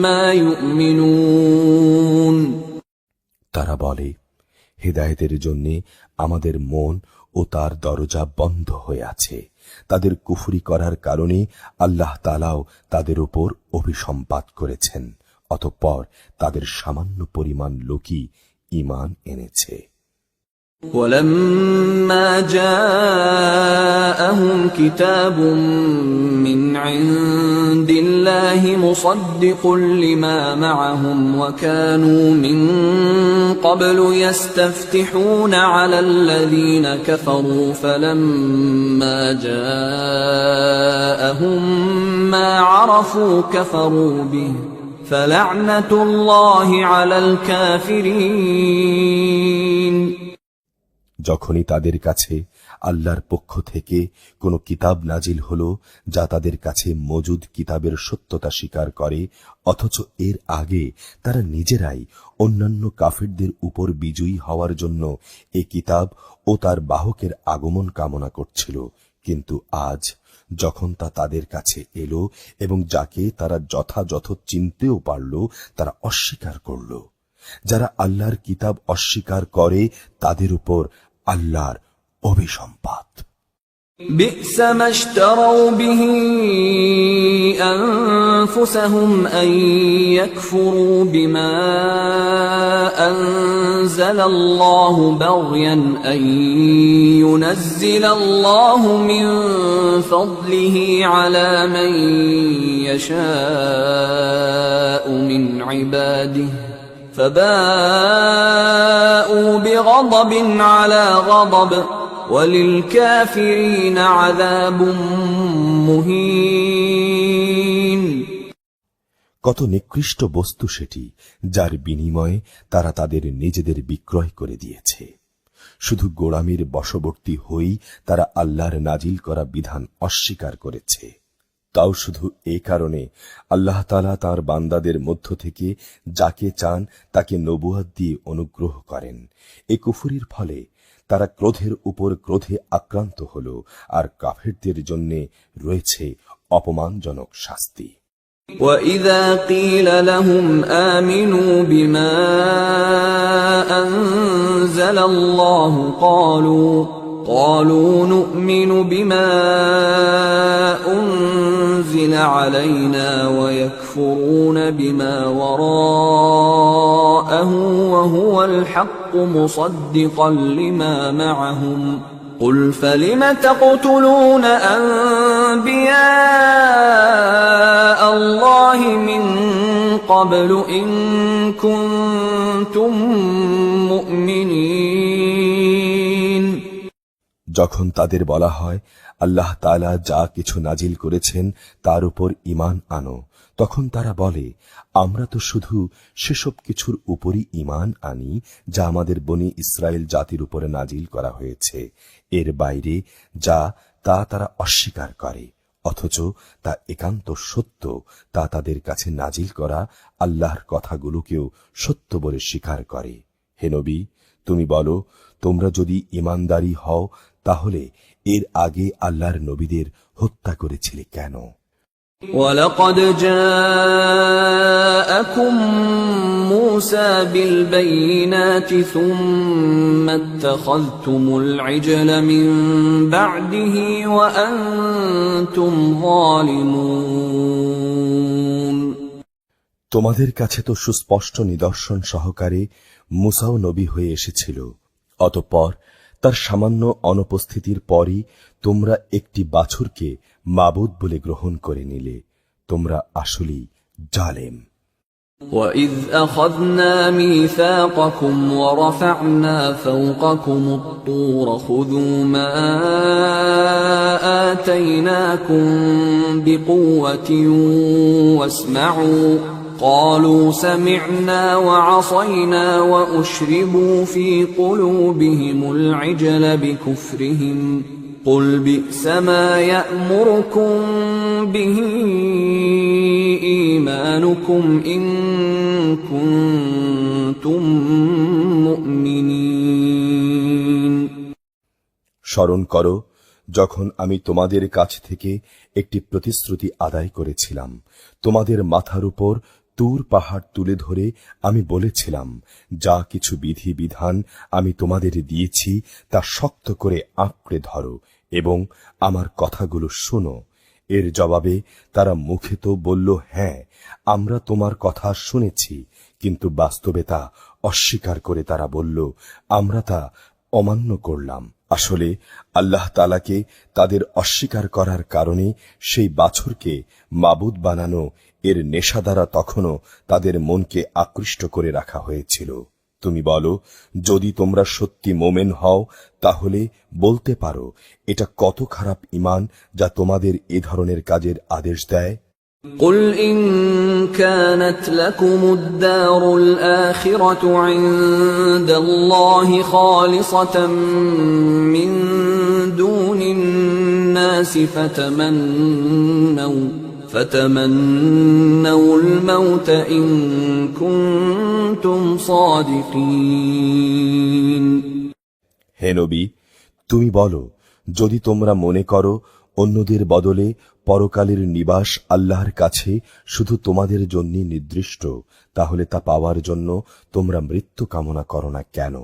ما يؤمنون তারা বলে, হেদায়েতের জন্য আমাদের মন ও তার দরজা বন্ধ হয়ে আছে। তাদের কুফরি করার কারণে আল্লাহ তাআলাও তাদের উপর অভিসম্পাত করেছেন। অতঃপর তাদের সামান্য পরিমাণ লোকই ঈমান এনেছে। ولما جاءهم كتاب من عند الله مصدق لما معهم وكانوا من قبل يستفتحون على الذين كفروا فلما جاءهم ما عرفوا كفروا به فلعنة الله على الكافرين যখনই তাদের কাছে আল্লাহর পক্ষ থেকে কোনো কিতাব নাজিল হলো যা তাদের কাছে মজুদ কিতাবের সত্যতা স্বীকার করে, অথচ এর আগে তারা নিজেরাই অন্যান্য কাফিরদের উপর বিজয়ী হওয়ার জন্য এই কিতাব ও তার বাহকের আগমন কামনা করছিল, কিন্তু আজ যখন তা তাদের কাছে এলো এবং যাকে তারা যথাযথ চিনতেও পারল, তারা অস্বীকার করল। যারা আল্লাহর কিতাব অস্বীকার করে তাদের উপর আল্লাহর অভিসম্পাত। بئس ما اشتروا به أنفسهم أن يكفروا بما أنزل الله بغيا أن ينزل الله من فضله على من يشاء من عباده فباءوا بغضب على غضب وللكافرين عذاب مهين কত নিকৃষ্ট বস্তু সেটি, যার বিনিময়ে তারা তাদের নিজেদের বিক্রয় করে দিয়েছে। শুধু গোলামির বশবর্তী হয়েই তারা আল্লাহর নাজিল করা বিধান অস্বীকার করেছে। তাও শুধু এই কারণে আল্লাহ তাআলা তাঁর বান্দাদের মধ্য থেকে যাকে চান তাকে নবুয়ত দিয়ে অনুগ্রহ করেন। এই কুফরির ফলে তারা ক্রোধের উপর ক্রোধে আক্রান্ত হল, আর কাফেরদের জন্য রয়েছে অপমানজনক শাস্তি। وَإِذَا قِيلَ لَهُمْ آمِنُوا بِمَا أَنزَلَ اللَّهُ قَالُوا نُؤْمِنُ بِمَا أُنزِلَ عَلَيْنَا وَيَكْفُرُونَ بِمَا وَرَاءَهُ وَهُوَ الْحَقُّ مُصَدِّقًا لِمَا مَعَهُمْ قُلْ فَلِمَ تَقْتُلُونَ أَنبِيَاءَ اللَّهِ مِن قَبْلُ إِن كُنتُم مُّؤْمِنِينَ যখন তাদের বলা হয় আল্লাহ তাআলা যা কিছু নাজিল করেছেন তার উপর ঈমান আনো, তখন তারা বলে, আমরা তো শুধু সেসব কিছুর উপরই ঈমান আনি যা আমাদের বনি ইসরায়েল জাতির উপরে নাজিল করা হয়েছে। এর বাইরে যা তা তারা অস্বীকার করে, অথচ তা একান্ত সত্য। তা তাদের কাছে নাজিল করা আল্লাহর কথাগুলোকেও সত্য বলে স্বীকার করে। হে নবী, তুমি বলো, তোমরা যদি ঈমানদারী হও তাহলে এর আগে আল্লাহর নবীদের হত্যা করেছিলে কেন? وَلَقَدْ جَاءَكُم مُّوسَىٰ بِالْبَيِّنَاتِ ثُمَّ اتَّخَذْتُمُ الْعِجْلَ مِن بَعْدِهِ وَأَنتُمْ ظَالِمُونَ তোমাদের কাছে তো সুস্পষ্ট নিদর্শন সহকারে মুসাও নবী হয়ে এসেছিল, অতঃপর তার সামান্য অনুপস্থিতির পরই তোমরা একটি বাছুরকে মাবুদ বলে গ্রহণ করে নিলে। তোমরা আসলেই জালেম। وَإِذْ أَخَذْنَا مِيثَاقَكُمْ وَرَفَعْنَا فَوْقَكُمُ الطُّورَ خُذُوا مَا آتَيْنَاكُمْ بِقُوَّةٍ وَاسْمَعُوا قَالُوا سَمِعْنَا وَعَصَيْنَا وَأُشْرِبُوا فِي قُلُوبِهِمُ الْعِجْلَ بِكُفْرِهِمْ قُلْ بِئْسَ مَا يَأْمُرُكُمْ بِهِ إِيمَانُكُمْ إِن كُنتُم مُّؤْمِنِينَ স্মরণ করো যখন আমি তোমাদের কাছ থেকে একটি প্রতিশ্রুতি আদায় করেছিলাম, তোমাদের মাথার উপর তুর পাহাড় তুলে ধরে আমি বলেছিলাম, যা কিছু বিধি বিধান আমি তোমাদের দিয়েছি তা শক্ত করে আঁকড়ে ধরো এবং আমার কথাগুলো শোনো। এর জবাবে তারা মুখে তো বলল, হ্যাঁ, আমরা তোমার কথা শুনেছি, কিন্তু বাস্তবে তা অস্বীকার করে তারা বলল, আমরা তা অমান্য করলাম। আসলে আল্লাহ তাআলাকে তাদের অস্বীকার করার কারণে সেই বাছুরকে মাবুদ বানানো এর নেশা দ্বারা তখনও তাদের মনকে আকৃষ্ট করে রাখা হয়েছিল। তুমি বলো, যদি তোমরা সত্যি মোমেন হও তাহলে বলতে পারো, এটা কত খারাপ ঈমান যা তোমাদের এ ধরনের কাজের আদেশ দেয়। قل إن كانت لكم الدار الآخرة عند الله خالصة من دون الناس فتمنوا الموت إن كنتم صادقين। হে নবী, তুমি বলো, যদি তোমরা মনে করো অন্যদের বদলে পরকালের নিবাস আল্লাহর কাছে শুধু তোমাদের জন্য নির্দিষ্ট, তাহলে তা পাওয়ার জন্য তোমরা মৃত্যু কামনা করো না কেন,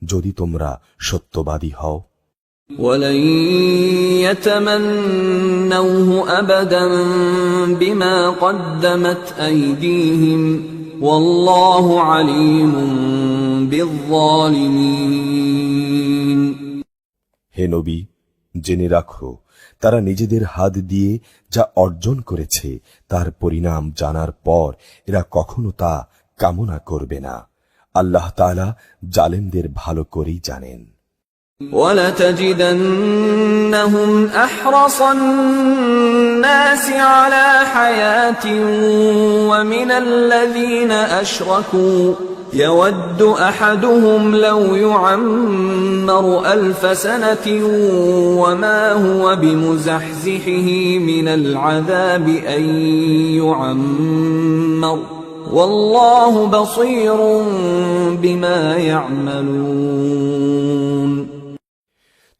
যদি তোমরা সত্যবাদী হও। ولن يتمنوه أبدا بما قدمت أيديهم والله عليم بالظالمين। হে নবী, জেনে রাখো, তারা নিজেদের হাত দিয়ে যা অর্জন করেছে তার পরিণাম জানার পর এরা কখনো তা কামনা করবে না। আল্লাহ তাআলা জালেমদের ভালো করেই জানেন। وَلَتَجِدَنَّهُمْ أَحْرَصَ النَّاسِ عَلَى حَيَاةٍ وَمِنَ الَّذِينَ أَشْرَكُوا يَوَدُّ أَحَدُهُمْ لَوْ يُعَمَّرُ 1000 سَنَةٍ وَمَا هُوَ بِمُزَحْزِحِهِ مِنَ الْعَذَابِ أَن يُعَمَّرَ وَاللَّهُ بَصِيرٌ بِمَا يَعْمَلُونَ।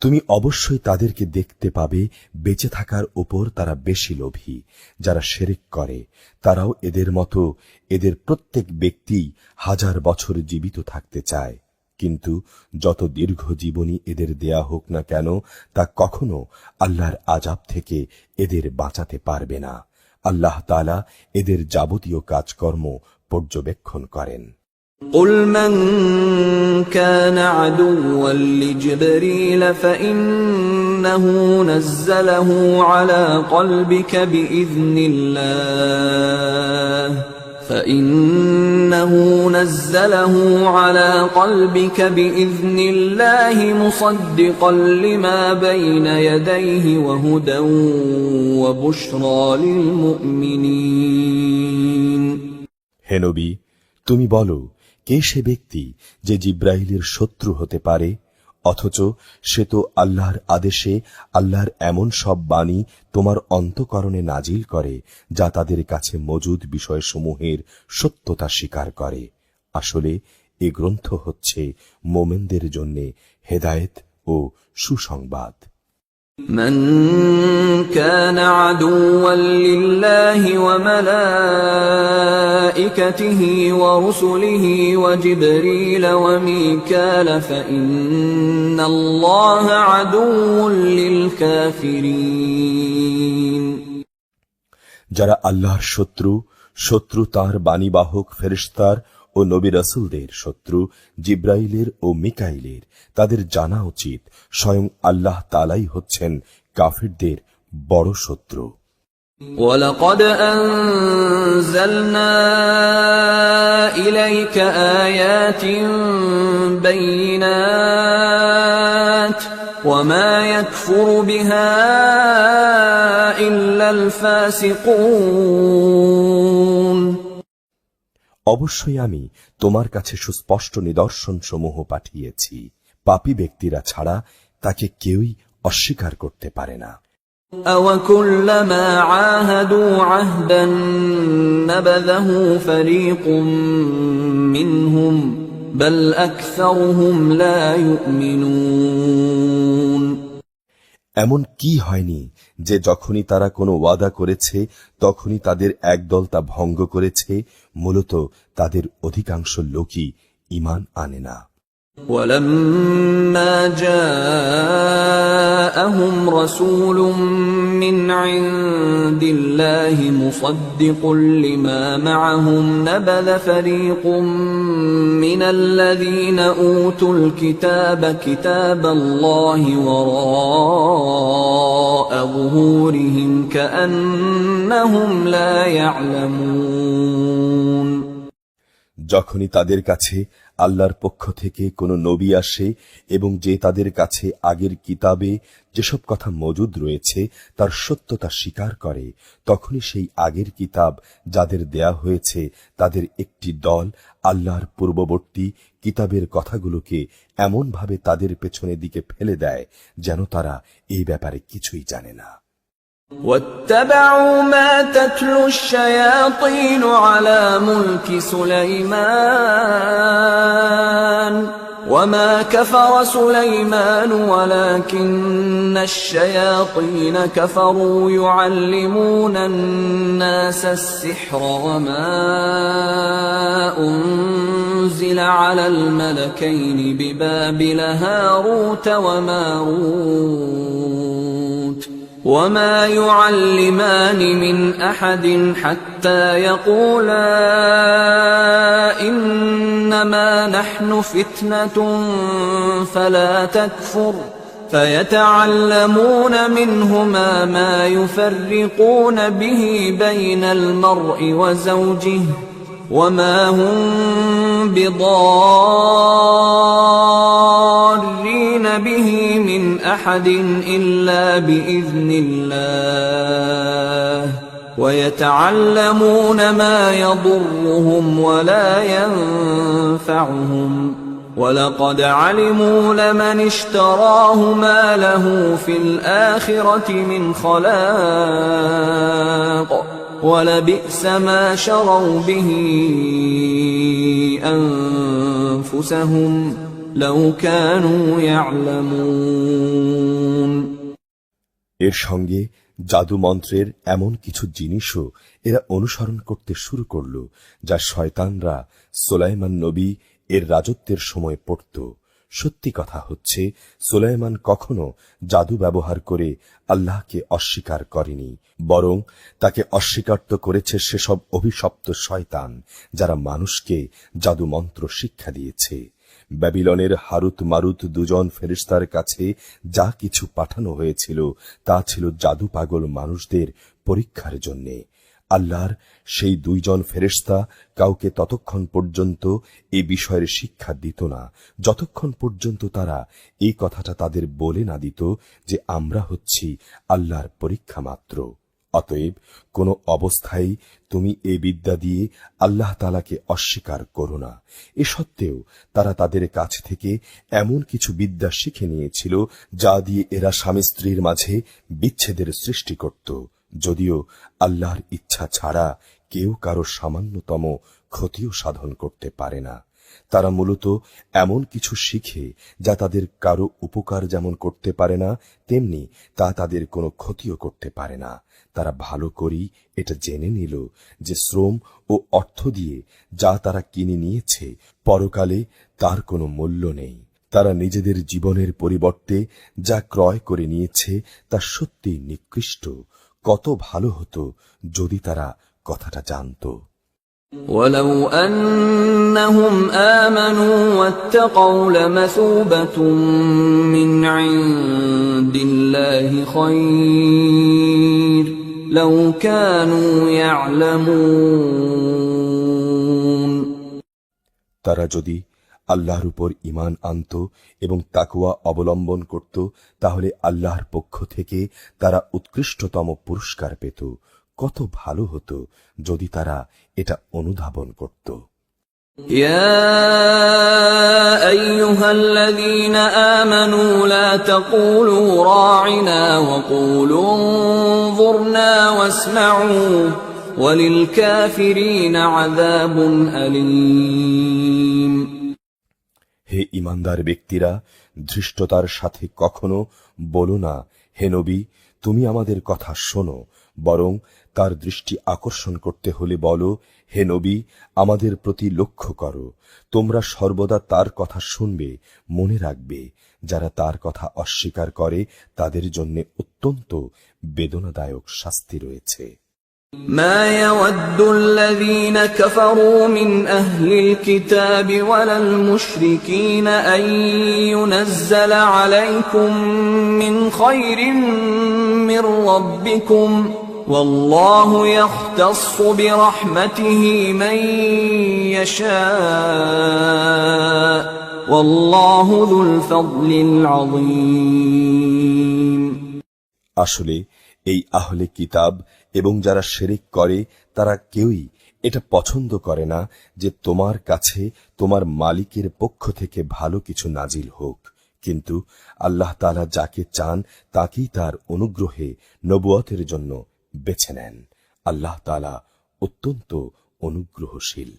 তুমি অবশ্যই তাদেরকে দেখতে পাবে বেঁচে থাকার উপর তারা বেশি লোভী। যারা শিরক করে তারাও এদের মতো, এদের প্রত্যেক ব্যক্তি 1000 বছর জীবিত থাকতে চায়, কিন্তু যত দীর্ঘ জীবনী এদের দেয়া হোক না কেন তা কখনো আল্লাহর আযাব থেকে এদের বাঁচাতে পারবে না। আল্লাহ তাআলা এদের যাবতীয় কাজকর্ম পর্যবেক্ষণ করেন। قُلْ مَنْ كَانَ عَدُوًّا لِجِبْرِيلَ فَإِنَّهُ نَزَّلَهُ عَلَى قَلْبِكَ بِإِذْنِ اللَّهِ مُصَدِّقًا لِمَا بَيْنَ يَدَيْهِ وَهُدًى وَبُشْرَى لِلْمُؤْمِنِينَ। হে নবী, তুমি বলো, কে সে ব্যক্তি যে জিব্রাইলের শত্রু হতে পারে, অথচ সে তো আল্লাহর আদেশে আল্লাহর এমন সব বাণী তোমার অন্তঃকরণে নাজিল করে যা তাদের কাছে মজুদ বিষয়সমূহের সত্যতা স্বীকার করে। আসলে এ গ্রন্থ হচ্ছে মোমেনদের জন্য হেদায়েত ও সুসংবাদ। من كان عدوا لله وملائكته ورسله وجبريل وميكال فإن الله عدو للكافرين। যারা আল্লাহর শত্রু তার বাণীবাহক ফেরেশতার ও নবী রাসূলদের শত্রু জিব্রাইলের ও মিকাইলের, তাদের জানা উচিত স্বয়ং আল্লাহ তাআলাই হচ্ছেন কাফিরদের বড় শত্রু। وَلَقَدْ أَنزَلْنَا إِلَيْكَ آيَاتٍ بَيِّنَاتٍ وَمَا يَكْفُرُ بِهَا إِلَّا الْفَاسِقُونَ। অবশ্যই আমি তোমার কাছে সুস্পষ্ট নিদর্শন সমূহ পাঠিয়েছি, পাপী ব্যক্তিরা ছাড়া তাকে কেউই অস্বীকার করতে পারে না। أَوَكُلَّمَا عَاهَدُوا عَهْدًا نَبَذَهُ فَرِيقٌ مِّنْهُمْ بَلْ أَكْثَرُهُمْ لَا يُؤْمِنُونَ। এমন কি হয়নি যে যখনই তারা কোনো ওয়াদা করেছে তখনই তাদের একদল তা ভঙ্গ করেছে। মূলত তাদের অধিকাংশ লোকই ঈমান আনে না। ولما جاءهم رسول من عند الله مصدق لما معهم نبذ فريق من الذين أوتوا الكتاب كتاب الله وراء ظهورهم كأنهم لا يعلمون। যখনই তাদের কাছে আল্লাহর পক্ষ থেকে কোনো নবী আসে এবং যে তাদের কাছে আগের কিতাবে যেসব কথা মজুদ রয়েছে তার সত্যতা স্বীকার করে, তখনই সেই আগের কিতাব যাদের দেয়া হয়েছে তাদের একটি দল আল্লাহর পূর্ববর্তী কিতাবের কথাগুলোকে এমনভাবে তাদের পেছনের দিকে ফেলে দেয় যেন তারা এই ব্যাপারে কিছুই জানে না। واتبعوا ما تتلو الشياطين على ملك سليمان وما كفر سليمان ولكن الشياطين كفروا يعلمون الناس السحر وما أنزل على الملكين ببابل هاروت وماروت وما يعلمان من أحد حتى يقولا إنما نحن فتنة فلا تكفر فيتعلمون منهما ما يفرقون به بين المرء وزوجه وما هم بضارين به من أحد إلا بإذن الله ويتعلمون ما يضرهم ولا ينفعهم ولقد علموا لمن اشتراه ما له في الآخرة من خلاق ولبئس ما شروا به أنفسهم لو كانوا يعلمون। এর সঙ্গে জাদু মন্ত্রের এমন কিছু জিনিসও এরা অনুসরণ করতে শুরু করল যা শয়তানরা সুলাইমান নবী এর রাজত্বের সময় পড়ত। সত্যি কথা হচ্ছে সুলাইমান কখনো জাদু ব্যবহার করে আল্লাহকে অস্বীকার করেনি, বরং তাকে অস্বীকার করেছে সেসব অভিশপ্ত শয়তান যারা মানুষকে জাদু মন্ত্র শিক্ষা দিয়েছে। ব্যাবিলনের হারুত মারুত দুজন ফেরেশতার কাছে যা কিছু পাঠানো হয়েছিল তা ছিল জাদু পাগল মানুষদের পরীক্ষার জন্যে। আল্লাহর সেই দুইজন ফেরেশতা কাউকে ততক্ষণ পর্যন্ত এই বিষয়ের শিক্ষা দিত না যতক্ষণ পর্যন্ত তারা এই কথাটা তাদের বলে না দিত যে আমরা হচ্ছি আল্লাহর পরীক্ষা মাত্র। অতএব কোনো অবস্থায় তুমি এই বিদ্যা দিয়ে আল্লাহ তাআলাকে অস্বীকার করো না। এ সত্ত্বেও তারা তাদের কাছ থেকে এমন কিছু বিদ্যা শিখে নিয়েছিল যা দিয়ে এরা স্বামী স্ত্রীর মাঝে বিচ্ছেদের সৃষ্টি করত, যদিও আল্লাহর ইচ্ছা ছাড়া কেউ কারো সামান্যতম ক্ষতিও সাধন করতে পারে না। তারা মূলত এমন কিছু শিখে যা তাদের কারো উপকার যেমন করতে পারে না তেমনি তা তাদের কোনো ক্ষতিও করতে পারে না। তারা ভালো করেই এটা জেনে নিল যে শ্রম ও অর্থ দিয়ে যা তারা কিনে নিয়েছে পরকালে তার কোনো মূল্য নেই। তারা নিজেদের জীবনের পরিবর্তে যা ক্রয় করে নিয়েছে তা সত্যিই নিকৃষ্ট। কত ভালো হতো যদি তারা কথাটা জানত। ولو أنهم آمنوا واتقوا لمثوبة من عند الله خير لو كانوا يعلمون। তারা যদি আল্লাহর উপর ঈমান আনত এবং তাকওয়া অবলম্বন করত তাহলে আল্লাহর পক্ষ থেকে তারা উৎকৃষ্টতম পুরস্কার পেত। কত ভালো হতো যদি তারা এটা অনুধাবন করত। يا أيها الذين آمنوا لا تقولوا راعنا وقولوا انظرنا واسمعوا وللكافرين عذاب أليم। হে ঈমানদার ব্যক্তিরা, ধৃষ্টতার সাথে কখনো বলো না হে নবী, তুমি আমাদের কথা শোনো, বরং তার দৃষ্টি আকর্ষণ করতে হলে বলো, হে নবী, আমাদের প্রতি লক্ষ্য করো। তোমরা সর্বদা তার কথা শুনবে, মনে রাখবে, যারা তার কথা অস্বীকার করে তাদের জন্য অত্যন্ত বেদনাদায়ক শাস্তি রয়েছে। ما يود الذين كفروا من أهل الكتاب ولا المشركين أن ينزل عليكم من خير من ربكم والله يختص برحمته من يشاء والله ذو الفضل العظيم। আসলে এই আহলে কিতাব এবং যারা শিরক করে তারা কেউই এটা পছন্দ করে না যে তোমার কাছে তোমার মালিকের পক্ষ থেকে ভালো কিছু নাজিল হোক, কিন্তু আল্লাহ তাআলা যাকে চান তাকেই তার অনুগ্রহে নবুয়তের জন্য বেছে নেন। আল্লাহ তাআলা অত্যন্ত অনুগ্রহশীল।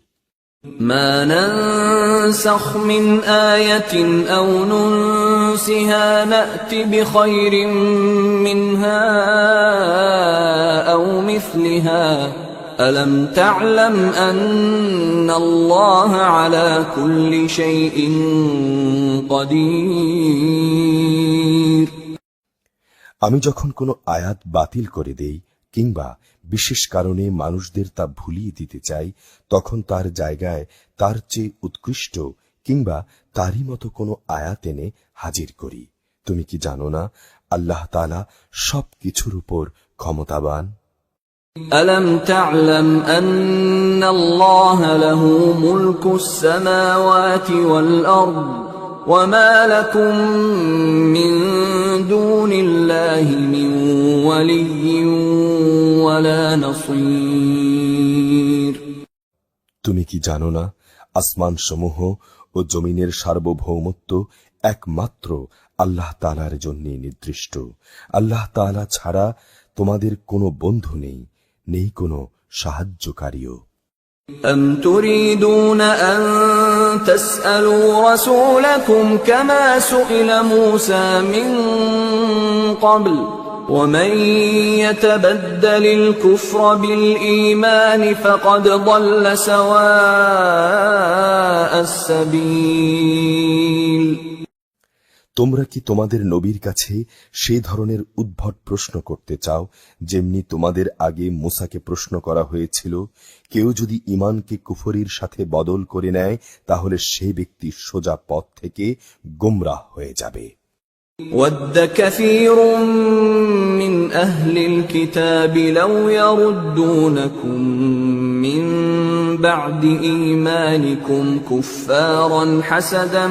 ما ننسخ من آية أو ننسها نأت بخير منها أو مثلها ألم تعلم أن الله على كل شيء قدير। আমি যখন কোনো আয়াত বাতিল করে দেই কিংবা বিশেষ কারণে মানুষদের তা ভুলিয়ে দিতে চাই, তখন তার জায়গায় তার চেয়ে উৎকৃষ্ট কিংবা তারই মতো কোনো আয়াত এনে হাজির করি। তুমি কি জানো না আল্লাহ তাআলা সব কিছুর উপর ক্ষমতাবান? ألم تعلم أن الله له ملك السماوات والأرض وما لكم من دون الله من ولي ولا نصير। তুমি কি জানো না আসমান সমূহ ও জমিনের সার্বভৌমত্ব একমাত্র আল্লাহ তাআলার জন্য নির্দিষ্ট। আল্লাহ তাআলা ছাড়া তোমাদের কোনো বন্ধু নেই, নেই কোনো সাহায্যকারীও। أم تريدون أن تسألوا رسولكم كما سئل موسى من قبل ومن يتبدل الكفر بالإيمان فقد ضل سواء السبيل। তোমরা কি তোমাদের নবীর কাছে সেই ধরনের উদ্ভট প্রশ্ন করতে চাও যেমনি তোমাদের আগে মুসাকে প্রশ্ন করা হয়েছিল? কেউ যদি ঈমানকে কুফরির সাথে বদল করে নেয় তাহলে সেই ব্যক্তি সোজা পথ থেকে গোমরাহ হয়ে যাবে। وَدَّ كَثِيرٌ مِّنْ أَهْلِ الْكِتَابِ لَوْ يَرُدُّونَكُم مِّن بَعْدِ إِيمَانِكُمْ كُفَّارًا حَسَدًا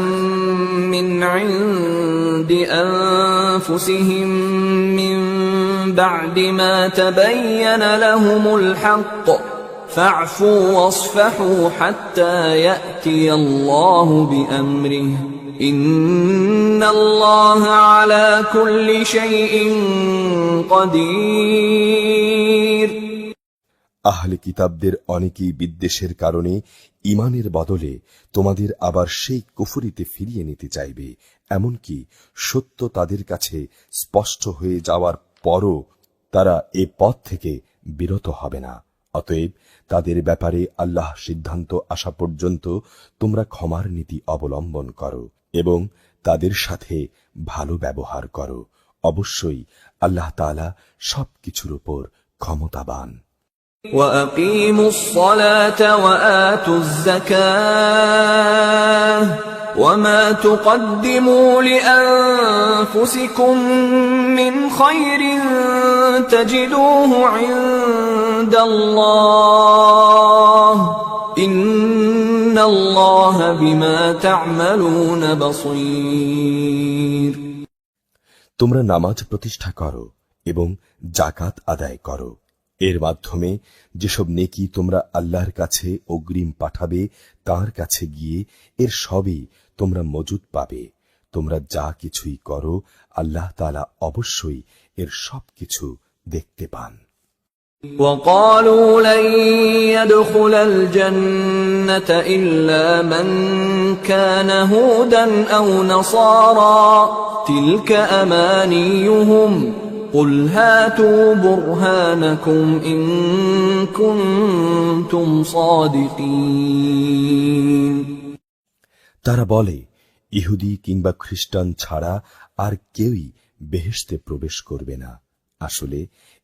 مِّنْ عِندِ أَنفُسِهِم مِّن بَعْدِ مَا تَبَيَّنَ لَهُمُ الْحَقُّ فَاعْفُوا وَاصْفَحُوا حَتَّى يَأْتِيَ اللَّهُ بِأَمْرِهِ إِنَّ اللَّهَ عَلَى كُلِّ شَيْءٍ قَدِيرٌ। আহলে কিতাবদের অনেকেই বিদ্বেষের কারণে ঈমানের বদলে তোমাদের আবার সেই কুফরিতে ফিরিয়ে নিতে চাইবে, এমনকি সত্য তাদের কাছে স্পষ্ট হয়ে যাওয়ার পরও তারা এ পথ থেকে বিরত হবে না। অতএব তাদের ব্যাপারে আল্লাহ সিদ্ধান্ত আসা পর্যন্ত তোমরা ক্ষমার নীতি অবলম্বন করো এবং তাদের সাথে ভালো ব্যবহার করো। অবশ্যই আল্লাহ তাআলা সবকিছুর উপর ক্ষমতাবান। وَأَقِيمُوا الصَّلَاةَ وَآتُوا الزَّكَاةَ وَمَا تُقَدِّمُوا لِأَنفُسِكُم مِّنْ خَيْرٍ تَجِدُوهُ عِندَ اللَّهِ إِنَّ اللَّهَ بِمَا تَعْمَلُونَ بَصِيرٌ। তোমরা নামাজ প্রতিষ্ঠা করো এবং যাকাত আদায় করো। এর মাধ্যমে যেসব নেকি তোমরা আল্লাহর কাছে অগ্রিম পাঠাবে তার কাছে গিয়ে এর সবই তোমরা মজুদ পাবে। তোমরা যা কিছুই করো আল্লাহ তাআলা অবশ্যই এর সবকিছু দেখতে পান। وقالوا لن يدخل الجنة إلا من كان هودا أو نصارى تلك أمانيهم قل هاتوا برهانكم إن كنتم صادقين তারা বলে, ইহুদি কিংবা খ্রিস্টান ছাড়া আর কেউই বেহেশতে প্রবেশ করবে না। আসলে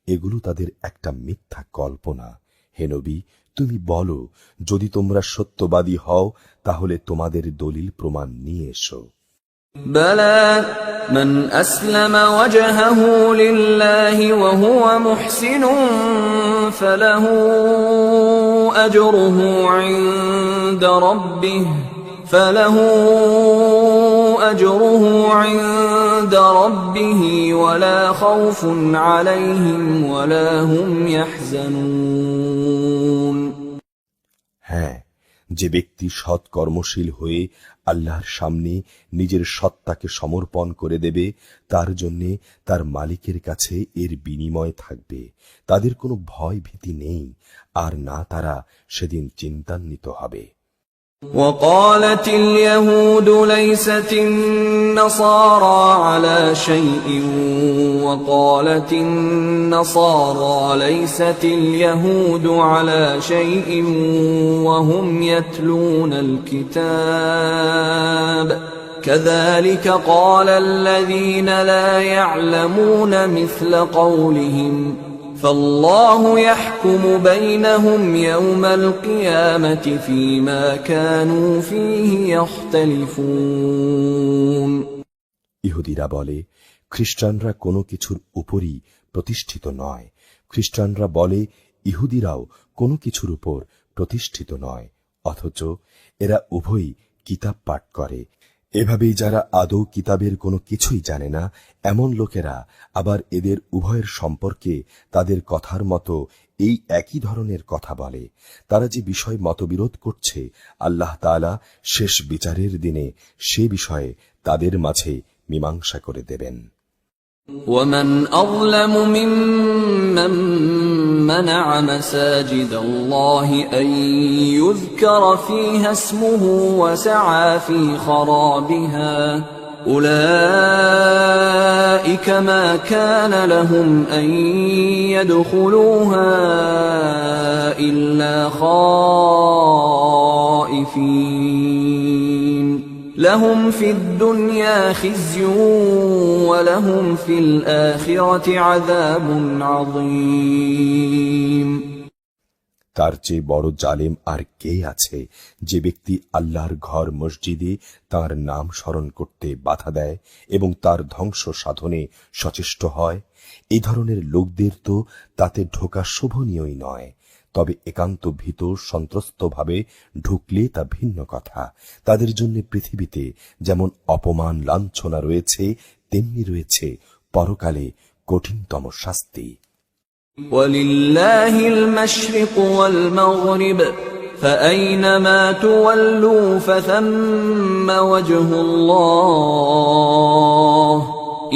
এগুলো তাদের একটা মিথ্যা কল্পনা। হে নবী, তুমি বলো, যদি তোমরা সত্যবাদী হও তাহলে তোমাদের দলিল প্রমাণ নিয়ে এসো। بلى من أسلم وجهه لله وهو محسن فله أجره عند ربه ولا خوف عليهم ولا هم يحزنون হ্যাঁ, যে ব্যক্তি সৎ কর্মশীল হয়ে আল্লাহর সামনে নিজের সত্তাকে সমর্পণ করে দেবে, তার জন্যে তার মালিকের কাছে এর বিনিময় থাকবে। তাদের কোনো ভয় ভীতি নেই, আর না তারা সেদিন চিন্তান্বিত হবে। وقالت اليهود ليست النصارى على شيء وقالت النصارى ليست اليهود على شيء وهم يتلون الكتاب كذلك قال الذين لا يعلمون مثل قولهم فالله يحكم بينهم يوم القيامة فيما كانوا فيه يختلفون ইহুদিরা বলে, খ্রিস্টানরা কোনো কিছুর উপরই প্রতিষ্ঠিত নয়। খ্রিস্টানরা বলে, ইহুদিরাও কোনো কিছুর উপর প্রতিষ্ঠিত নয়, অথচ এরা উভয়ই কিতাব পাঠ করে। এভাবেই যারা আদৌ কিতাবের কোনো কিছুই জানে না, এমন লোকেরা আবার এদের উভয়ের সম্পর্কে তাদের কথার মতো এই একই ধরনের কথা বলে। তারা যে বিষয় মতবিরোধ করছে, আল্লাহ তাআলা শেষ বিচারের দিনে সে বিষয়ে তাদের মাঝে মীমাংসা করে দেবেন। ومن أظلم ممن منع مساجد الله أن يذكر فيها اسمه وسعى في خرابها أولئك ما كان لهم أن يدخلوها إلا خائفين لهم في الدنيا خزي ولهم في الآخرة عذاب عظيم তার চেয়ে বড় জালেম আর কে আছে, যে ব্যক্তি আল্লাহর ঘর মসজিদে তার নাম স্মরণ করতে বাধা দেয় এবং তার ধ্বংস সাধনে সচেষ্ট হয়। এই ধরনের লোকদের তো তাতে ঢোকা শোভনীয়ই নয়। তবে একান্ত ভীত সন্ত্রস্তভাবে ঢুকলে তা ভিন্ন কথা। তাদের জন্য পৃথিবীতে যেমন অপমান লাঞ্ছনা রয়েছে, তেমনি রয়েছে পরকালে কঠিনতম শাস্তি। ولله المشرق والمغرب فأينما تولوا فثم وجه الله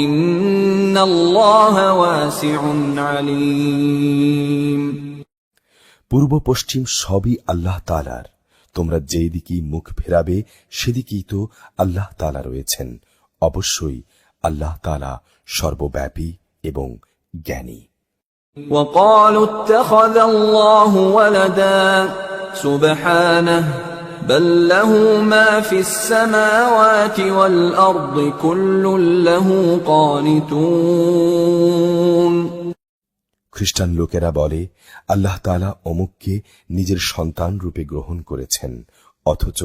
إن الله واسع عليم পূর্ব পশ্চিম সবই আল্লাহ তাআলার। তোমরা যেই দিকেই মুখ ফেরাবে সেদিকেই তো আল্লাহ তাআলা রয়েছেন। অবশ্যই আল্লাহ তাআলা সর্বব্যাপী এবং জ্ঞানী। وقالوا اتخذ الله ولدا سبحانه بل له ما في السماوات والأرض كل له قانتون খ্রিস্টান লোকেরা বলে, আল্লাহ তাআলা অমুককে নিজের সন্তান রূপে গ্রহণ করেছেন, অথচ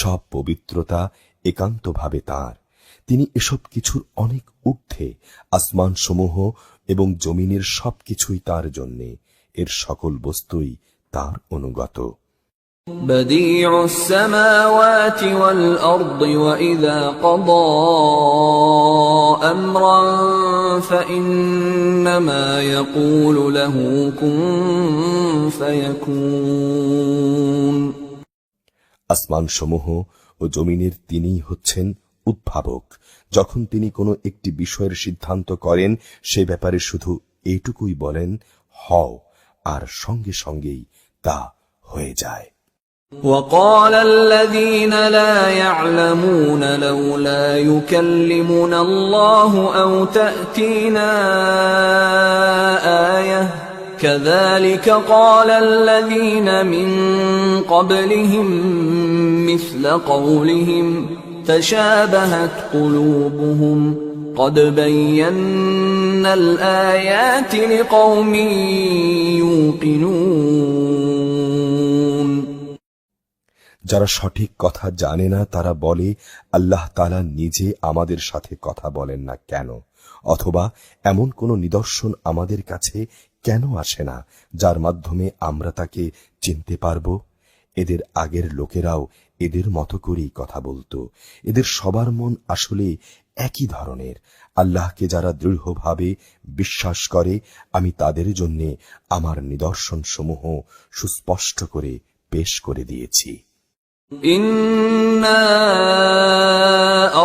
সব পবিত্রতা একান্তভাবে তাঁর। তিনি এসব কিছুর অনেক ঊর্ধ্বে। আসমান সমূহ এবং জমিনের সবকিছুই তার জন্যে, এর সকল বস্তুই তার অনুগত। بديع السماوات والأرض وإذا قضى أمرا فإنما يقول له كن فيكون আসমান সমূহ ও জমিনের তিনিই হচ্ছেন উদ্ভাবক। যখন তিনি কোনো একটি বিষয়ের সিদ্ধান্ত করেন, সে ব্যাপারে শুধু এইটুকুই বলেন, হও, আর সঙ্গে সঙ্গেই তা হয়ে যায়। وقال الذين لا يعلمون لولا يكلمنا الله أو تأتينا آية كذلك قال الذين من قبلهم مثل قولهم تشابهت قلوبهم قد بينا الآيات لقوم يوقنون। যারা সঠিক কথা জানে না তারা বলে, আল্লাহ তাআলা নিজে আমাদের সাথে কথা বলেন না কেন, অথবা এমন কোনো নিদর্শন আমাদের কাছে কেন আসে না যার মাধ্যমে আমরা তাকে চিনতে পারব। এদের আগের লোকেরাও এদের মতো করেই কথা বলতো। এদের সবার মন আসলে একই ধরনের। আল্লাহকে যারা দৃঢ়ভাবে বিশ্বাস করে আমি তাদের জন্যে আমার নিদর্শনসমূহ সুস্পষ্ট করে পেশ করে দিয়েছি। إنا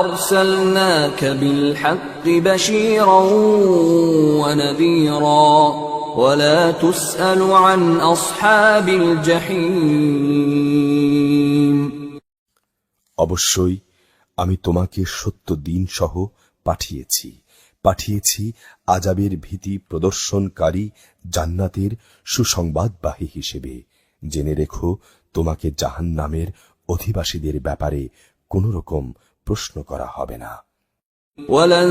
أرسلناك بالحق بشيرا ونذيرا ولا تسأل عن أصحاب الجحيم। অবশ্যই আমি তোমাকে সত্য দিন সহ পাঠিয়েছি আযাবের ভীতি প্রদর্শনকারী জান্নাতের সুসংবাদবাহী হিসেবে। জেনে রেখো তোমাকে জাহান্নামের অধিবাসীদের ব্যাপারে কোনো রকম প্রশ্ন করা হবে না। ولن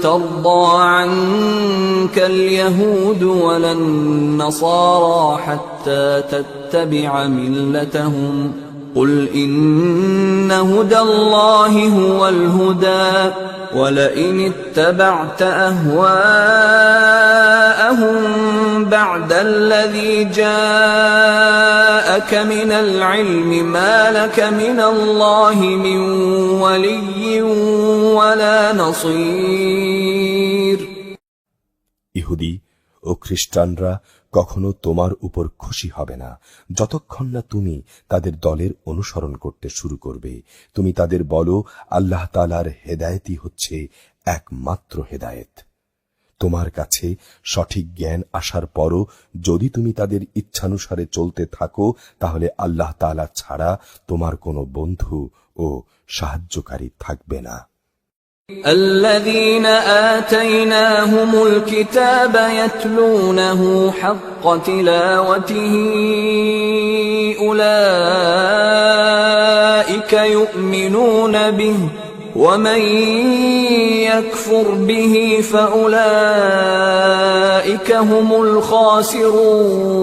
ترضى عنك اليهود ولا النصارى حتى تتبع ملتهم قل إن هدى الله هو الهدى ولئن اتبعت أهواءهم بعد الذي جاءك من العلم ما لك من الله من ولي ولا نصير। ইহুদি ও খ্রিস্টানরা কখনো তোমার উপর খুশি হবে না যতক্ষণ না তুমি তাদের দলের অনুসরণ করতে শুরু করবে। তুমি তাদের বলো, আল্লাহ তাআলার হেদায়েতই হচ্ছে একমাত্র হেদায়েত। তোমার কাছে সঠিক জ্ঞান আসার পরও যদি তুমি তাদের ইচ্ছানুসারে চলতে থাকো তাহলে আল্লাহ তাআলা ছাড়া তোমার কোনো বন্ধু ও সাহায্যকারী থাকবে না। الذين آتيناهم الكتاب يتلونه حق تلاوته أولئك يؤمنون به ومن يكفر به فأولئك هم الخاسرون।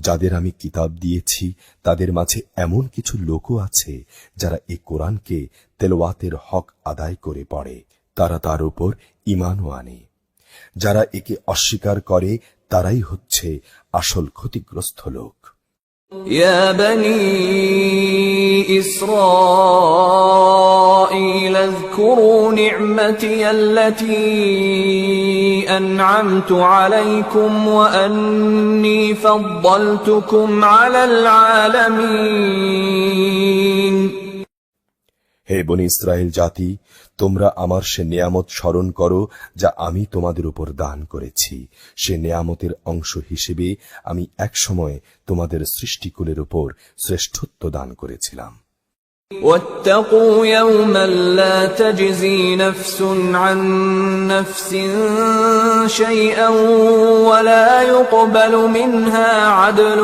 যাদের আমি কিতাব দিয়েছি তাদের মাঝে এমন কিছু লোকও আছে যারা এই কোরআনকে তেলাওয়াতের হক আদায় করে পড়ে, তারা তার উপর ঈমানও আনে। যারা একে অস্বীকার করে তারাই হচ্ছে আসল ক্ষতিগ্রস্ত লোক। يا بني إسرائيل اذكروا نعمتي التي أنعمت عليكم وأني فضلتكم على العالمين। হে বনি ইসরায়েল জাতি, তোমরা আমার সে নেয়ামত স্মরণ করো যা আমি তোমাদের উপর দান করেছি। সে নেয়ামতের অংশ হিসেবে আমি একসময় তোমাদের সৃষ্টিকুলের উপর শ্রেষ্ঠত্ব দান করেছিলাম। واتقوا يوما لا تجزي نفس عن نفس شيئا ولا يقبل منها عدل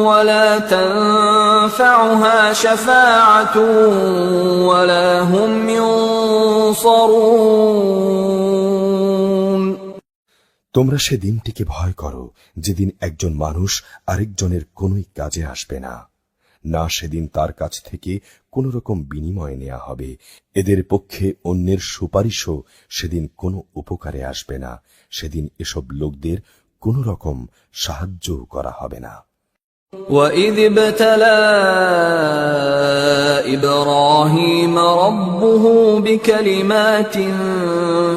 ولا تنفعها شفاعة ولا هم ينصرون। তোমরা সে দিনটিকে ভয় করো যেদিন একজন মানুষ আরেকজনের কোনোই কাজে আসবে না, না সেদিন তার কাছ থেকে কোন রকম বিনিময় নেওয়া হবে। এদের পক্ষে অন্যের সুপারিশও সেদিন কোনো উপকারে আসবে না। সেদিন এসব লোকদের কোন রকম সাহায্যও করা হবে না। وَإِذِ ابْتَلَى إِبْرَاهِيمَ رَبُّهُ بِكَلِمَاتٍ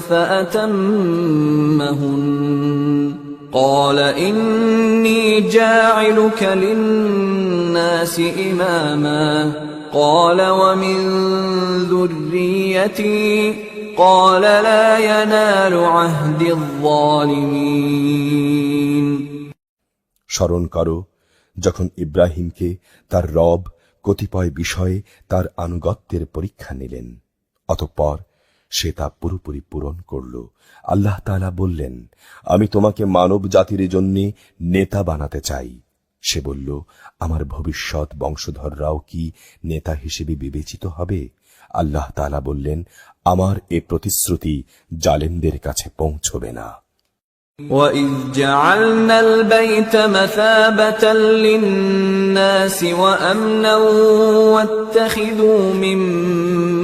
فَأَتَمَّهُنَّ قال إني جاعلك للناس إماما قال ومن ذريتي قال لا ينال عهد الظالمين স্মরণ করো যখন ইব্রাহিমকে তার রব কতিপয় বিষয়ে তার আনুগত্যের পরীক্ষা নিলেন, অতঃপর সে তা পুরোপুরি পূরণ করল। আল্লাহ তাআলা বললেন, আমি তোমাকে মানব জাতির জন্য নেতা বানাতে চাই। সে বলল, আমার ভবিষ্যৎ বংশধররাও কি নেতা হিসেবে বিবেচিত হবে? আল্লাহ তাআলা বললেন, আমার এ প্রতিশ্রুতি জালেমদের কাছে পৌঁছবে না। وَإِذْ جَعَلْنَا الْبَيْتَ مَثَابَةً لِلنَّاسِ وَأَمْنًا وَاتَّخِذُوا مِن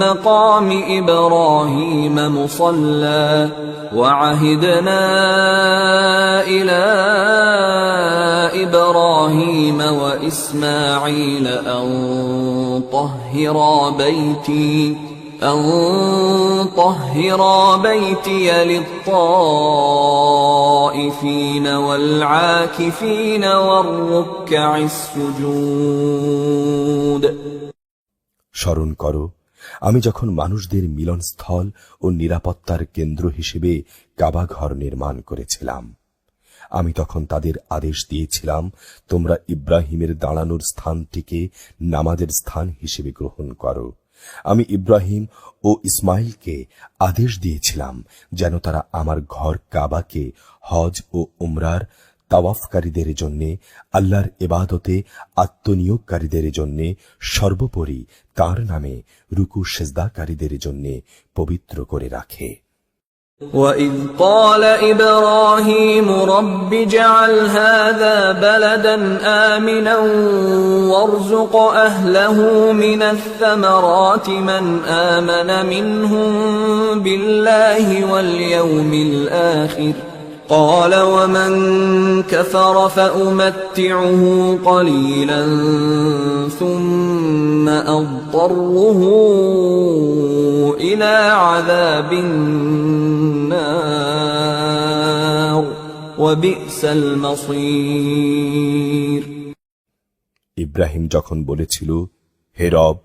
مَّقَامِ إِبْرَاهِيمَ مُصَلًّى وَعَهِدْنَا إِلَىٰ إِبْرَاهِيمَ وَإِسْمَاعِيلَ أَن طَهِّرَا بَيْتِيَ لِلطَّائِفِينَ وَالْعَاكِفِينَ وَالرُّكَّعِ السُّجُودِ স্মরণ করো, আমি যখন মানুষদের মিলনস্থল ও নিরাপত্তার কেন্দ্র হিসেবে কাবা ঘর নির্মাণ করেছিলাম, আমি তখন তাদের আদেশ দিয়েছিলাম, তোমরা ইব্রাহিমের দাঁড়ানোর স্থানটিকে নামাজের স্থান হিসেবে গ্রহণ করো। আমি ইব্রাহিম ও ইসমাইলকে আদেশ দিয়েছিলাম যেন তারা আমার ঘর কাবাকে হজ ও উমরার তাওয়াফকারীদের জন্য, আল্লাহর ইবাদতে আত্মনিয়োগকারীদের জন্য, সর্বোপরি তার নামে রুকু সেজদাকারীদের জন্য পবিত্র করে রাখে। وَإِذْ قَالَ إِبْرَاهِيمُ رَبِّ اجْعَلْ هَٰذَا بَلَدًا آمِنًا وَارْزُقْ أَهْلَهُ مِنَ الثَّمَرَاتِ مَنْ آمَنَ مِنْهُم بِاللَّهِ وَالْيَوْمِ الْآخِرِ قَالَ وَمَن كَفَرَ فَأُمَتِّعُهُ قَلِيلًا ثُمَّ أَضْطَرُّهُ إِلَىٰ عَذَابِ النَّارِ وَبِئْسَ الْمَصِيرُ ইব্রাহিম যখন বলেছিল, হে রব,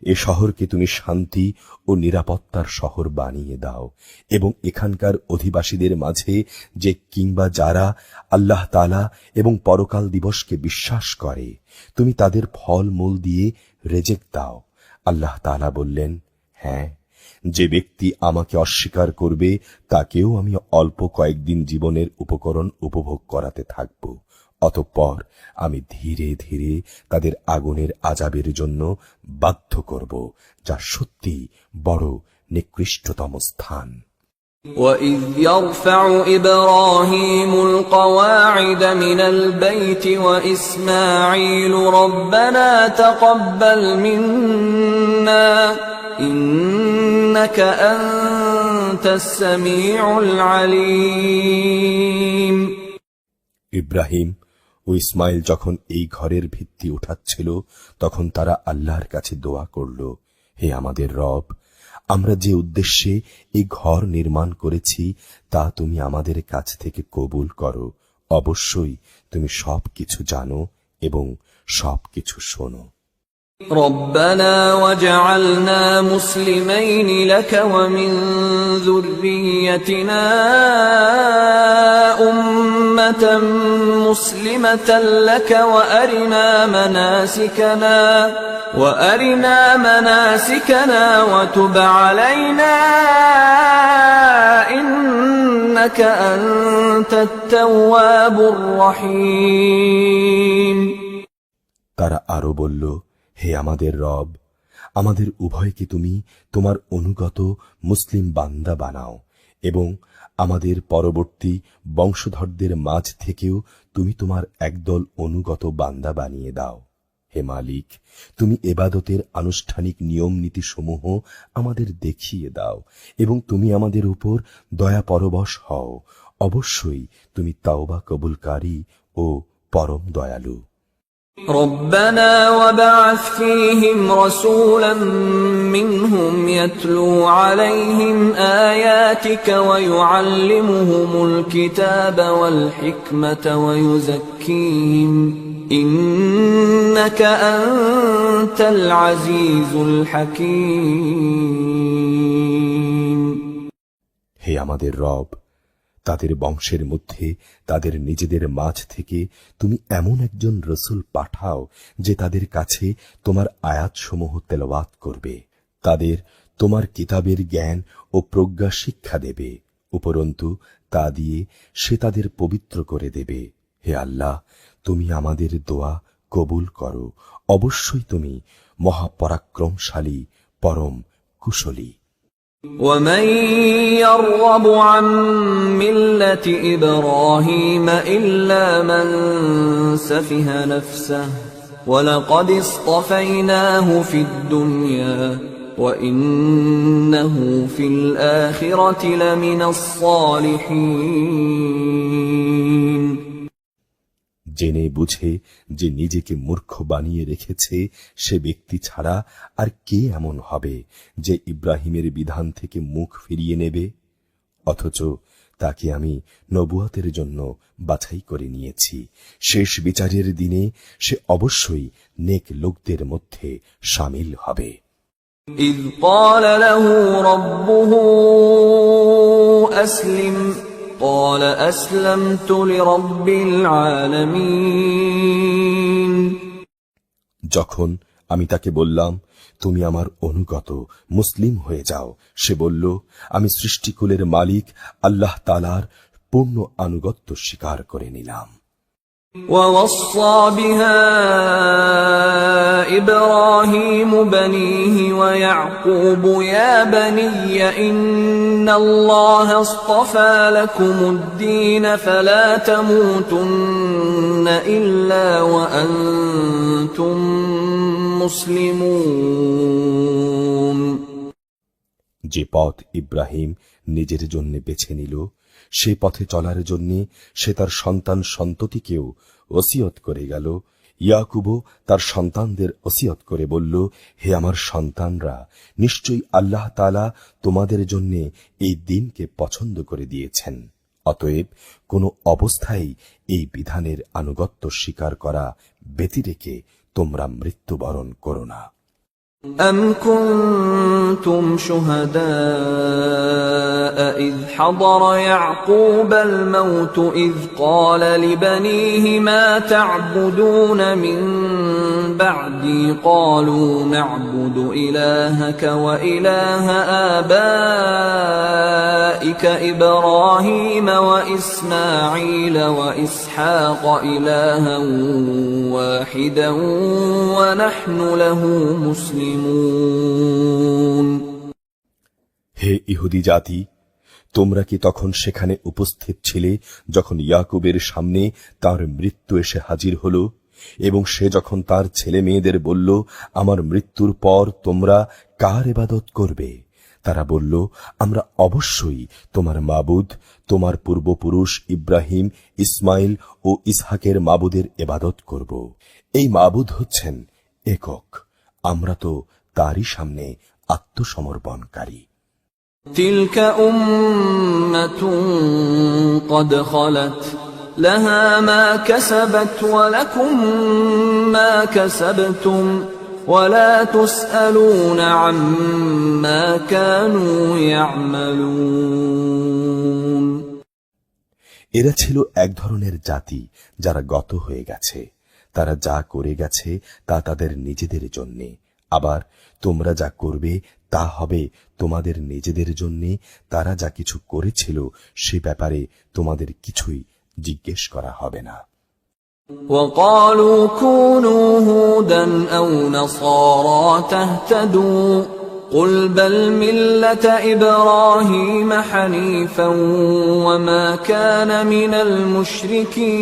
এ শহরকে তুমি শান্তি ও নিরাপত্তার শহর বানিয়ে দাও এবং এখানকার অধিবাসীদের মাঝে যে কিংবা যারা আল্লাহ তাআলা এবং পরকাল দিবসকে বিশ্বাস করে, তুমি তাদের ফল মূল দিয়ে রেজেক দাও। আল্লাহ তাআলা বললেন, হ্যাঁ, যে ব্যক্তি আমাকে অস্বীকার করবে তাকেও আমি অল্প কয়েকদিন জীবনের উপকরণ উপভোগ করাতে থাকব, অতঃপর আমি ধীরে ধীরে তাদের আগুনের আযাবের জন্য বাধ্য করব, যা সত্যি বড় নিকৃষ্টতম স্থান। وَإِذْ يَرْفَعُ إِبْرَاهِيمُ الْقَوَاعِدَ مِنَ الْبَيْتِ وَإِسْمَاعِيلُ رَبَّنَا تَقَبَّلْ مِنَّا إِنَّكَ أَنْتَ السَّمِيعُ الْعَلِيمُ ইব্রাহিম ও ইসমাইল যখন এই ঘরের ভিত্তি উঠাচ্ছিল, তখন তারা আল্লাহর কাছে দোয়া করল, হে আমাদের রব, আমরা যে উদ্দেশ্যে এই ঘর নির্মাণ করেছি তা তুমি আমাদের কাছ থেকে কবুল করো। অবশ্যই তুমি সবকিছু জানো এবং সবকিছু শোনো। ربنا وجعلنا مسلمين لك ومن ذريتنا أمة مسلمة لك وأرنا مناسكنا وتب علينا إنك أنت التواب الرحيم তারা আরো বলল, হে আমাদের রব, আমাদের উভয়কে তুমি তোমার অনুগত মুসলিম বান্দা বানাও এবং আমাদের পরবর্তী বংশধরদের মাঝ থেকেও তুমি তোমার একদল অনুগত বান্দা বানিয়ে দাও। হে মালিক, তুমি ইবাদতের আনুষ্ঠানিক নিয়ম নীতি সমূহ আমাদের দেখিয়ে দাও এবং তুমি আমাদের উপর দয়া পরবশ হও। অবশ্যই তুমি তাওবা কবুলকারী ও পরম দয়ালু। ربنا وابعث فيهم رسولا منهم يتلو عليهم آياتك ويعلمهم الكتاب والحكمة ইন্নাকা আনতাল আজিজুল হাকীম। হে আমাদের রব, তাদের বংশের মধ্যে তাদের নিজেদের মাঝ থেকে তুমি এমন একজন রসুল পাঠাও যে তাদের কাছে তোমার আয়াতসমূহ তেলাওয়াত করবে, তাদের তোমার কিতাবের জ্ঞান ও প্রজ্ঞা শিক্ষা দেবে, উপরন্তু তা দিয়ে সে তাদের পবিত্র করে দেবে। হে আল্লাহ, তুমি আমাদের দোয়া কবুল করো, অবশ্যই তুমি মহাপরাক্রমশালী, পরম কুশলী। ومن يرغب عن ملة إبراهيم إلا من سفه نفسه ولقد اصطفيناه في الدنيا وإنه في الآخرة لمن الصالحين। জেনে বুঝে যে নিজেকে মূর্খ বানিয়ে রেখেছে সে ব্যক্তি ছাড়া আর কে এমন হবে যে ইব্রাহিমের বিধান থেকে মুখ ফিরিয়ে নেবে? অথচ তাকে আমি নবুয়তের জন্য বাছাই করে নিয়েছি। শেষ বিচারের দিনে সে অবশ্যই নেক লোকদের মধ্যে শামিল হবে। إذ قال له ربه أسلم قال أسلمت لرب العالمين। যখন আমি তাকে বললাম, তুমি আমার অনুগত, মুসলিম হয়ে যাও, সে বলল, আমি সৃষ্টিকুলের মালিক আল্লাহ তাআলার পূর্ণ আনুগত্য স্বীকার করে নিলাম। ووصى بها إبراهيم بنيه ويعقوب يا بني إن الله اصطفى لكم الدين فلا تموتن إلا وأنتم مسلمون। যে পথ ইব্রাহিম নিজের জন্য বেছে নিল, সে পথে চলার জন্য সে তার সন্তান সন্ততিকেও ওসিয়ত করে গেল। ইয়াকুবও তার সন্তানদের ওসিয়ত করে বলল, হে আমার সন্তানরা, নিশ্চয়ই আল্লাহ তাআলা তোমাদের জন্য এই দিনকে পছন্দ করে দিয়েছেন, অতএব কোনো অবস্থায় এই বিধানের আনুগত্য স্বীকার করা ব্যতি রেখে তোমরা মৃত্যুবরণ করো না। أم كنتم شهداء إذ حضر يعقوب الموت إذ قال لبنيه ما تعبدون من بعدي قالوا نعبد إلهك وإله آبائك إبراهيم وإسماعيل وإسحاق إلها واحدا ونحن له مسلمون। হে ইহুদি জাতি, তোমরা কি তখন সেখানে উপস্থিত ছিলে যখন ইয়াকুবের সামনে তার মৃত্যু এসে হাজির হল, এবং সে যখন তার ছেলে মেয়েদের বলল, আমার মৃত্যুর পর তোমরা কার ইবাদত করবে? তারা বলল, আমরা অবশ্যই তোমার মাবুদ, তোমার পূর্বপুরুষ ইব্রাহিম, ইসমাইল ও ইসহাকের মাবুদের ইবাদত করব। এই মাবুদ হচ্ছেন একক, আমরা তো তারই সামনে আত্মসমর্পণকারী। تلك أمة قد خلت لها ما كسبت ولكم ما كسبتم ولا تسألون عما كانوا يعملون। এরা ছিল এক ধরনের জাতি যারা গত হয়ে গেছে, তারা যা করে গেছে তা তাদের নিজেদের জন্য, আবার তোমরা যা করবে তা হবে তোমাদের নিজেদের জন্য। তারা যা কিছু করেছিল সে ব্যাপারে তোমাদের কিছুই জিজ্ঞেস করা হবে না। وقالوا كونوا هودا أو نصارى تهتدوا قل بل ملة إبراهيم حنيفا وما كان من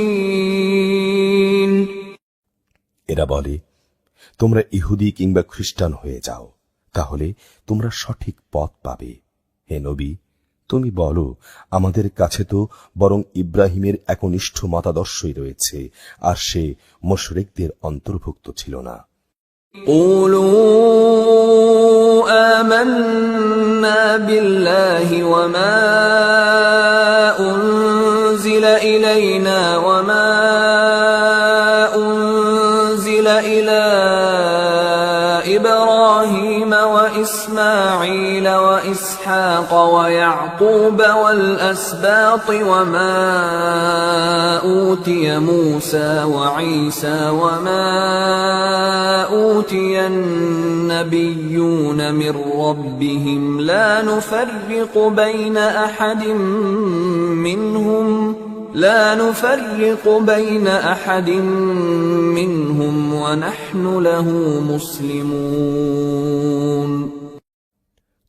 المشركين। এরা বলে, তোমরা ইহুদি কিংবা খ্রিস্টান হয়ে যাও, তাহলে তোমরা সঠিক পথ পাবে। হে নবী, তুমি বলো, আমাদের কাছে তো বরং ইব্রাহিমের একনিষ্ঠ মতাদর্শই রয়েছে, আর সে মুশরিকদের অন্তর্ভুক্ত ছিল না। قولوا آمنا بالله وما أنزل إلينا وما أنزل إبراهيم وإسماعيل وإسحاق ويعقوب والأسباط وما أوتي موسى وعيسى وما أوتي النبيون من ربهم لا نفرق بين أحد منهم ونحن له مسلمون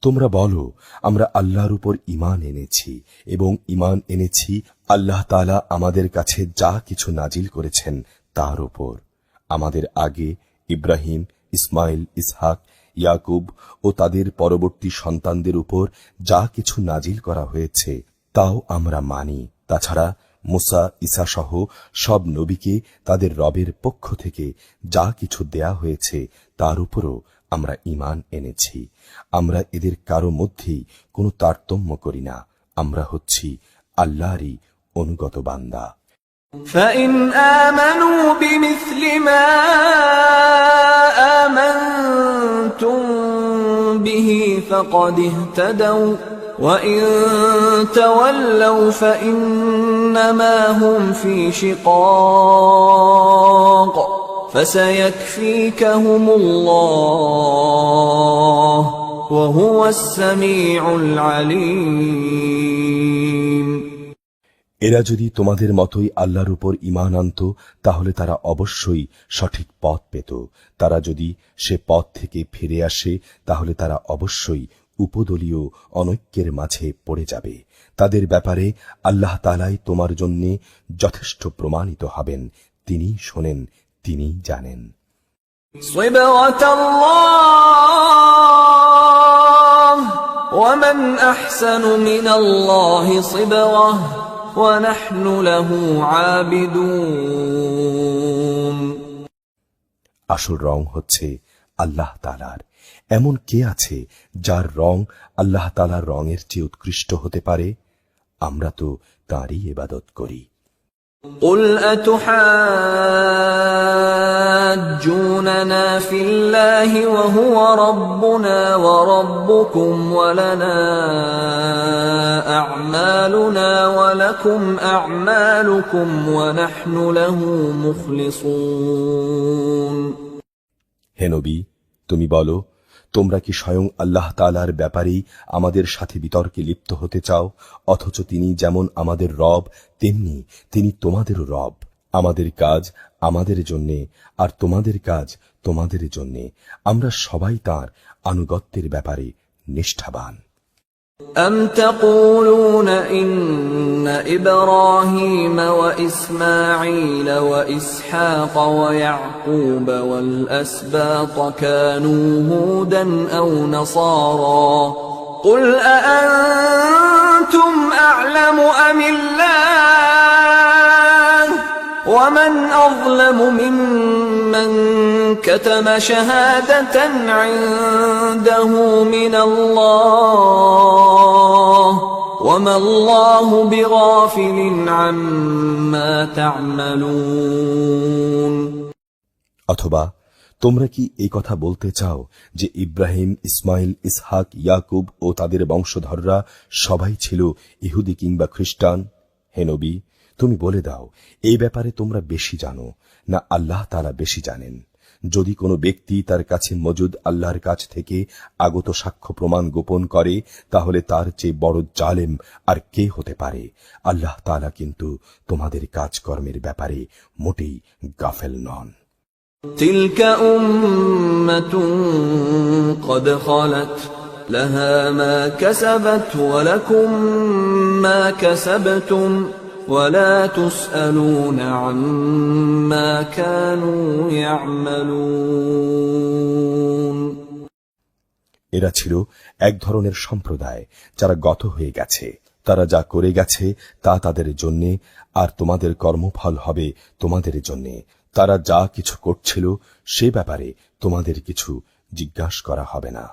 তোমরা বলো, আমরা আল্লাহর উপর ঈমান এনেছি এবং ঈমান এনেছি আল্লাহ তাআলা আমাদের কাছে যা কিছু নাজিল করেছেন তার উপর। আমাদের আগে ইব্রাহিম, ইসমাইল, ইসহাক, ইয়াকুব ও তাদের পরবর্তী সন্তানদের উপর যা কিছু নাজিল করা হয়েছে তাও আমরা মানি। তাছাড়া মুসা, ঈসা সহ সব নবীকে তাদের রবের পক্ষ থেকে যা কিছু দেয়া হয়েছে তার উপরও আমরা ঈমান এনেছি। আমরা এদের কারো মধ্যেই কোনো তারতম্য করি না। আমরা হচ্ছি আল্লাহরই অনুগত বান্দা। فإن آمنوا بمثل ما آمنتم به فقد اهتدوا وإن تولوا فإنما هم في شقاق فسيكفيكهم الله وهو السميع العليم এরা যদি তোমাদের মতোই আল্লাহর উপর ঈমান আনত তাহলে তারা অবশ্যই সঠিক পথ পেত। তারা যদি সে পথ থেকে ফিরে আসে তাহলে তারা অবশ্যই উপদলীয় অনৈক্যের মাঝে পড়ে যাবে। তাদের ব্যাপারে আল্লাহ তাআলাই তোমার জন্য যথেষ্ট প্রমাণিত হবেন। তিনি শোনেন, তিনি জানেন। সিবগাতাল্লাহ ওয়া মান আহসানু মিনাল্লাহি সিবগাহ ওয়া নাহনু লাহু আবিদুন। আসল রং হচ্ছে আল্লাহ তাআলার। এমন কে আছে যার রং আল্লাহ তাআলার রঙের চেয়ে উৎকৃষ্ট হতে পারে? আমরা তো তাঁরই ইবাদত করি। قل أتحاجوننا في الله وهو ربنا وربكم ولنا أعمالنا ولكم أعمالكم ونحن له مخلصون। হে নবী, তুমি বলো, তোমরা কি স্বয়ং আল্লাহ তাআলার ব্যাপারেই আমাদের সাথে বিতর্কে লিপ্ত হতে চাও, অথচ তিনি যেমন আমাদের রব তেমনি তিনি তোমাদেরও রব। আমাদের কাজ আমাদের জন্যে আর তোমাদের কাজ তোমাদের জন্যে। আমরা সবাই তাঁর আনুগত্যের ব্যাপারে নিষ্ঠাবান। أم تقولون إن إبراهيم وإسماعيل وإسحاق ويعقوب والأسباط كانوا هودا أو نصارى قل أأنتم أعلم أم الله ومن أظلم ممن كتم شهادة عنده من الله وما الله بغافل عما تعملون। অথবা তোমরা কি এই কথা বলতে চাও যে ইব্রাহিম, ইসমাইল, ইসহাক, ইয়াকুব ও তাদের বংশধররা সবাই ছিল ইহুদি কিংবা খ্রিস্টান? হে নবী, তুমি বলে দাও, এই ব্যাপারে তোমরা বেশি জানো না আল্লাহ তাআলা বেশি জানেন? যদি কোনো ব্যক্তি তার কাছে মজুদ আল্লাহর কাছ থেকে আগত সাক্ষ্য প্রমাণ গোপন করে তাহলে তার চেয়ে বড় জালেম আর কে হতে পারে? আল্লাহ তাআলা কিন্তু তোমাদের কাজকর্মের ব্যাপারে মোটেই গাফেল নন। تلك أمة قد خلت لها ما كسبت ولكم ما كسبتم ولا تسألون عما كانوا يعملون। এরা ছিল এক ধরনের সম্প্রদায় যারা গত হয়ে গেছে। তারা যা করে গেছে তা তাদের জন্যে, আর তোমাদের কর্মফল হবে তোমাদের জন্যে। তারা যা কিছু করছিল সে ব্যাপারে তোমাদের কিছু জিজ্ঞাসা করা হবে না।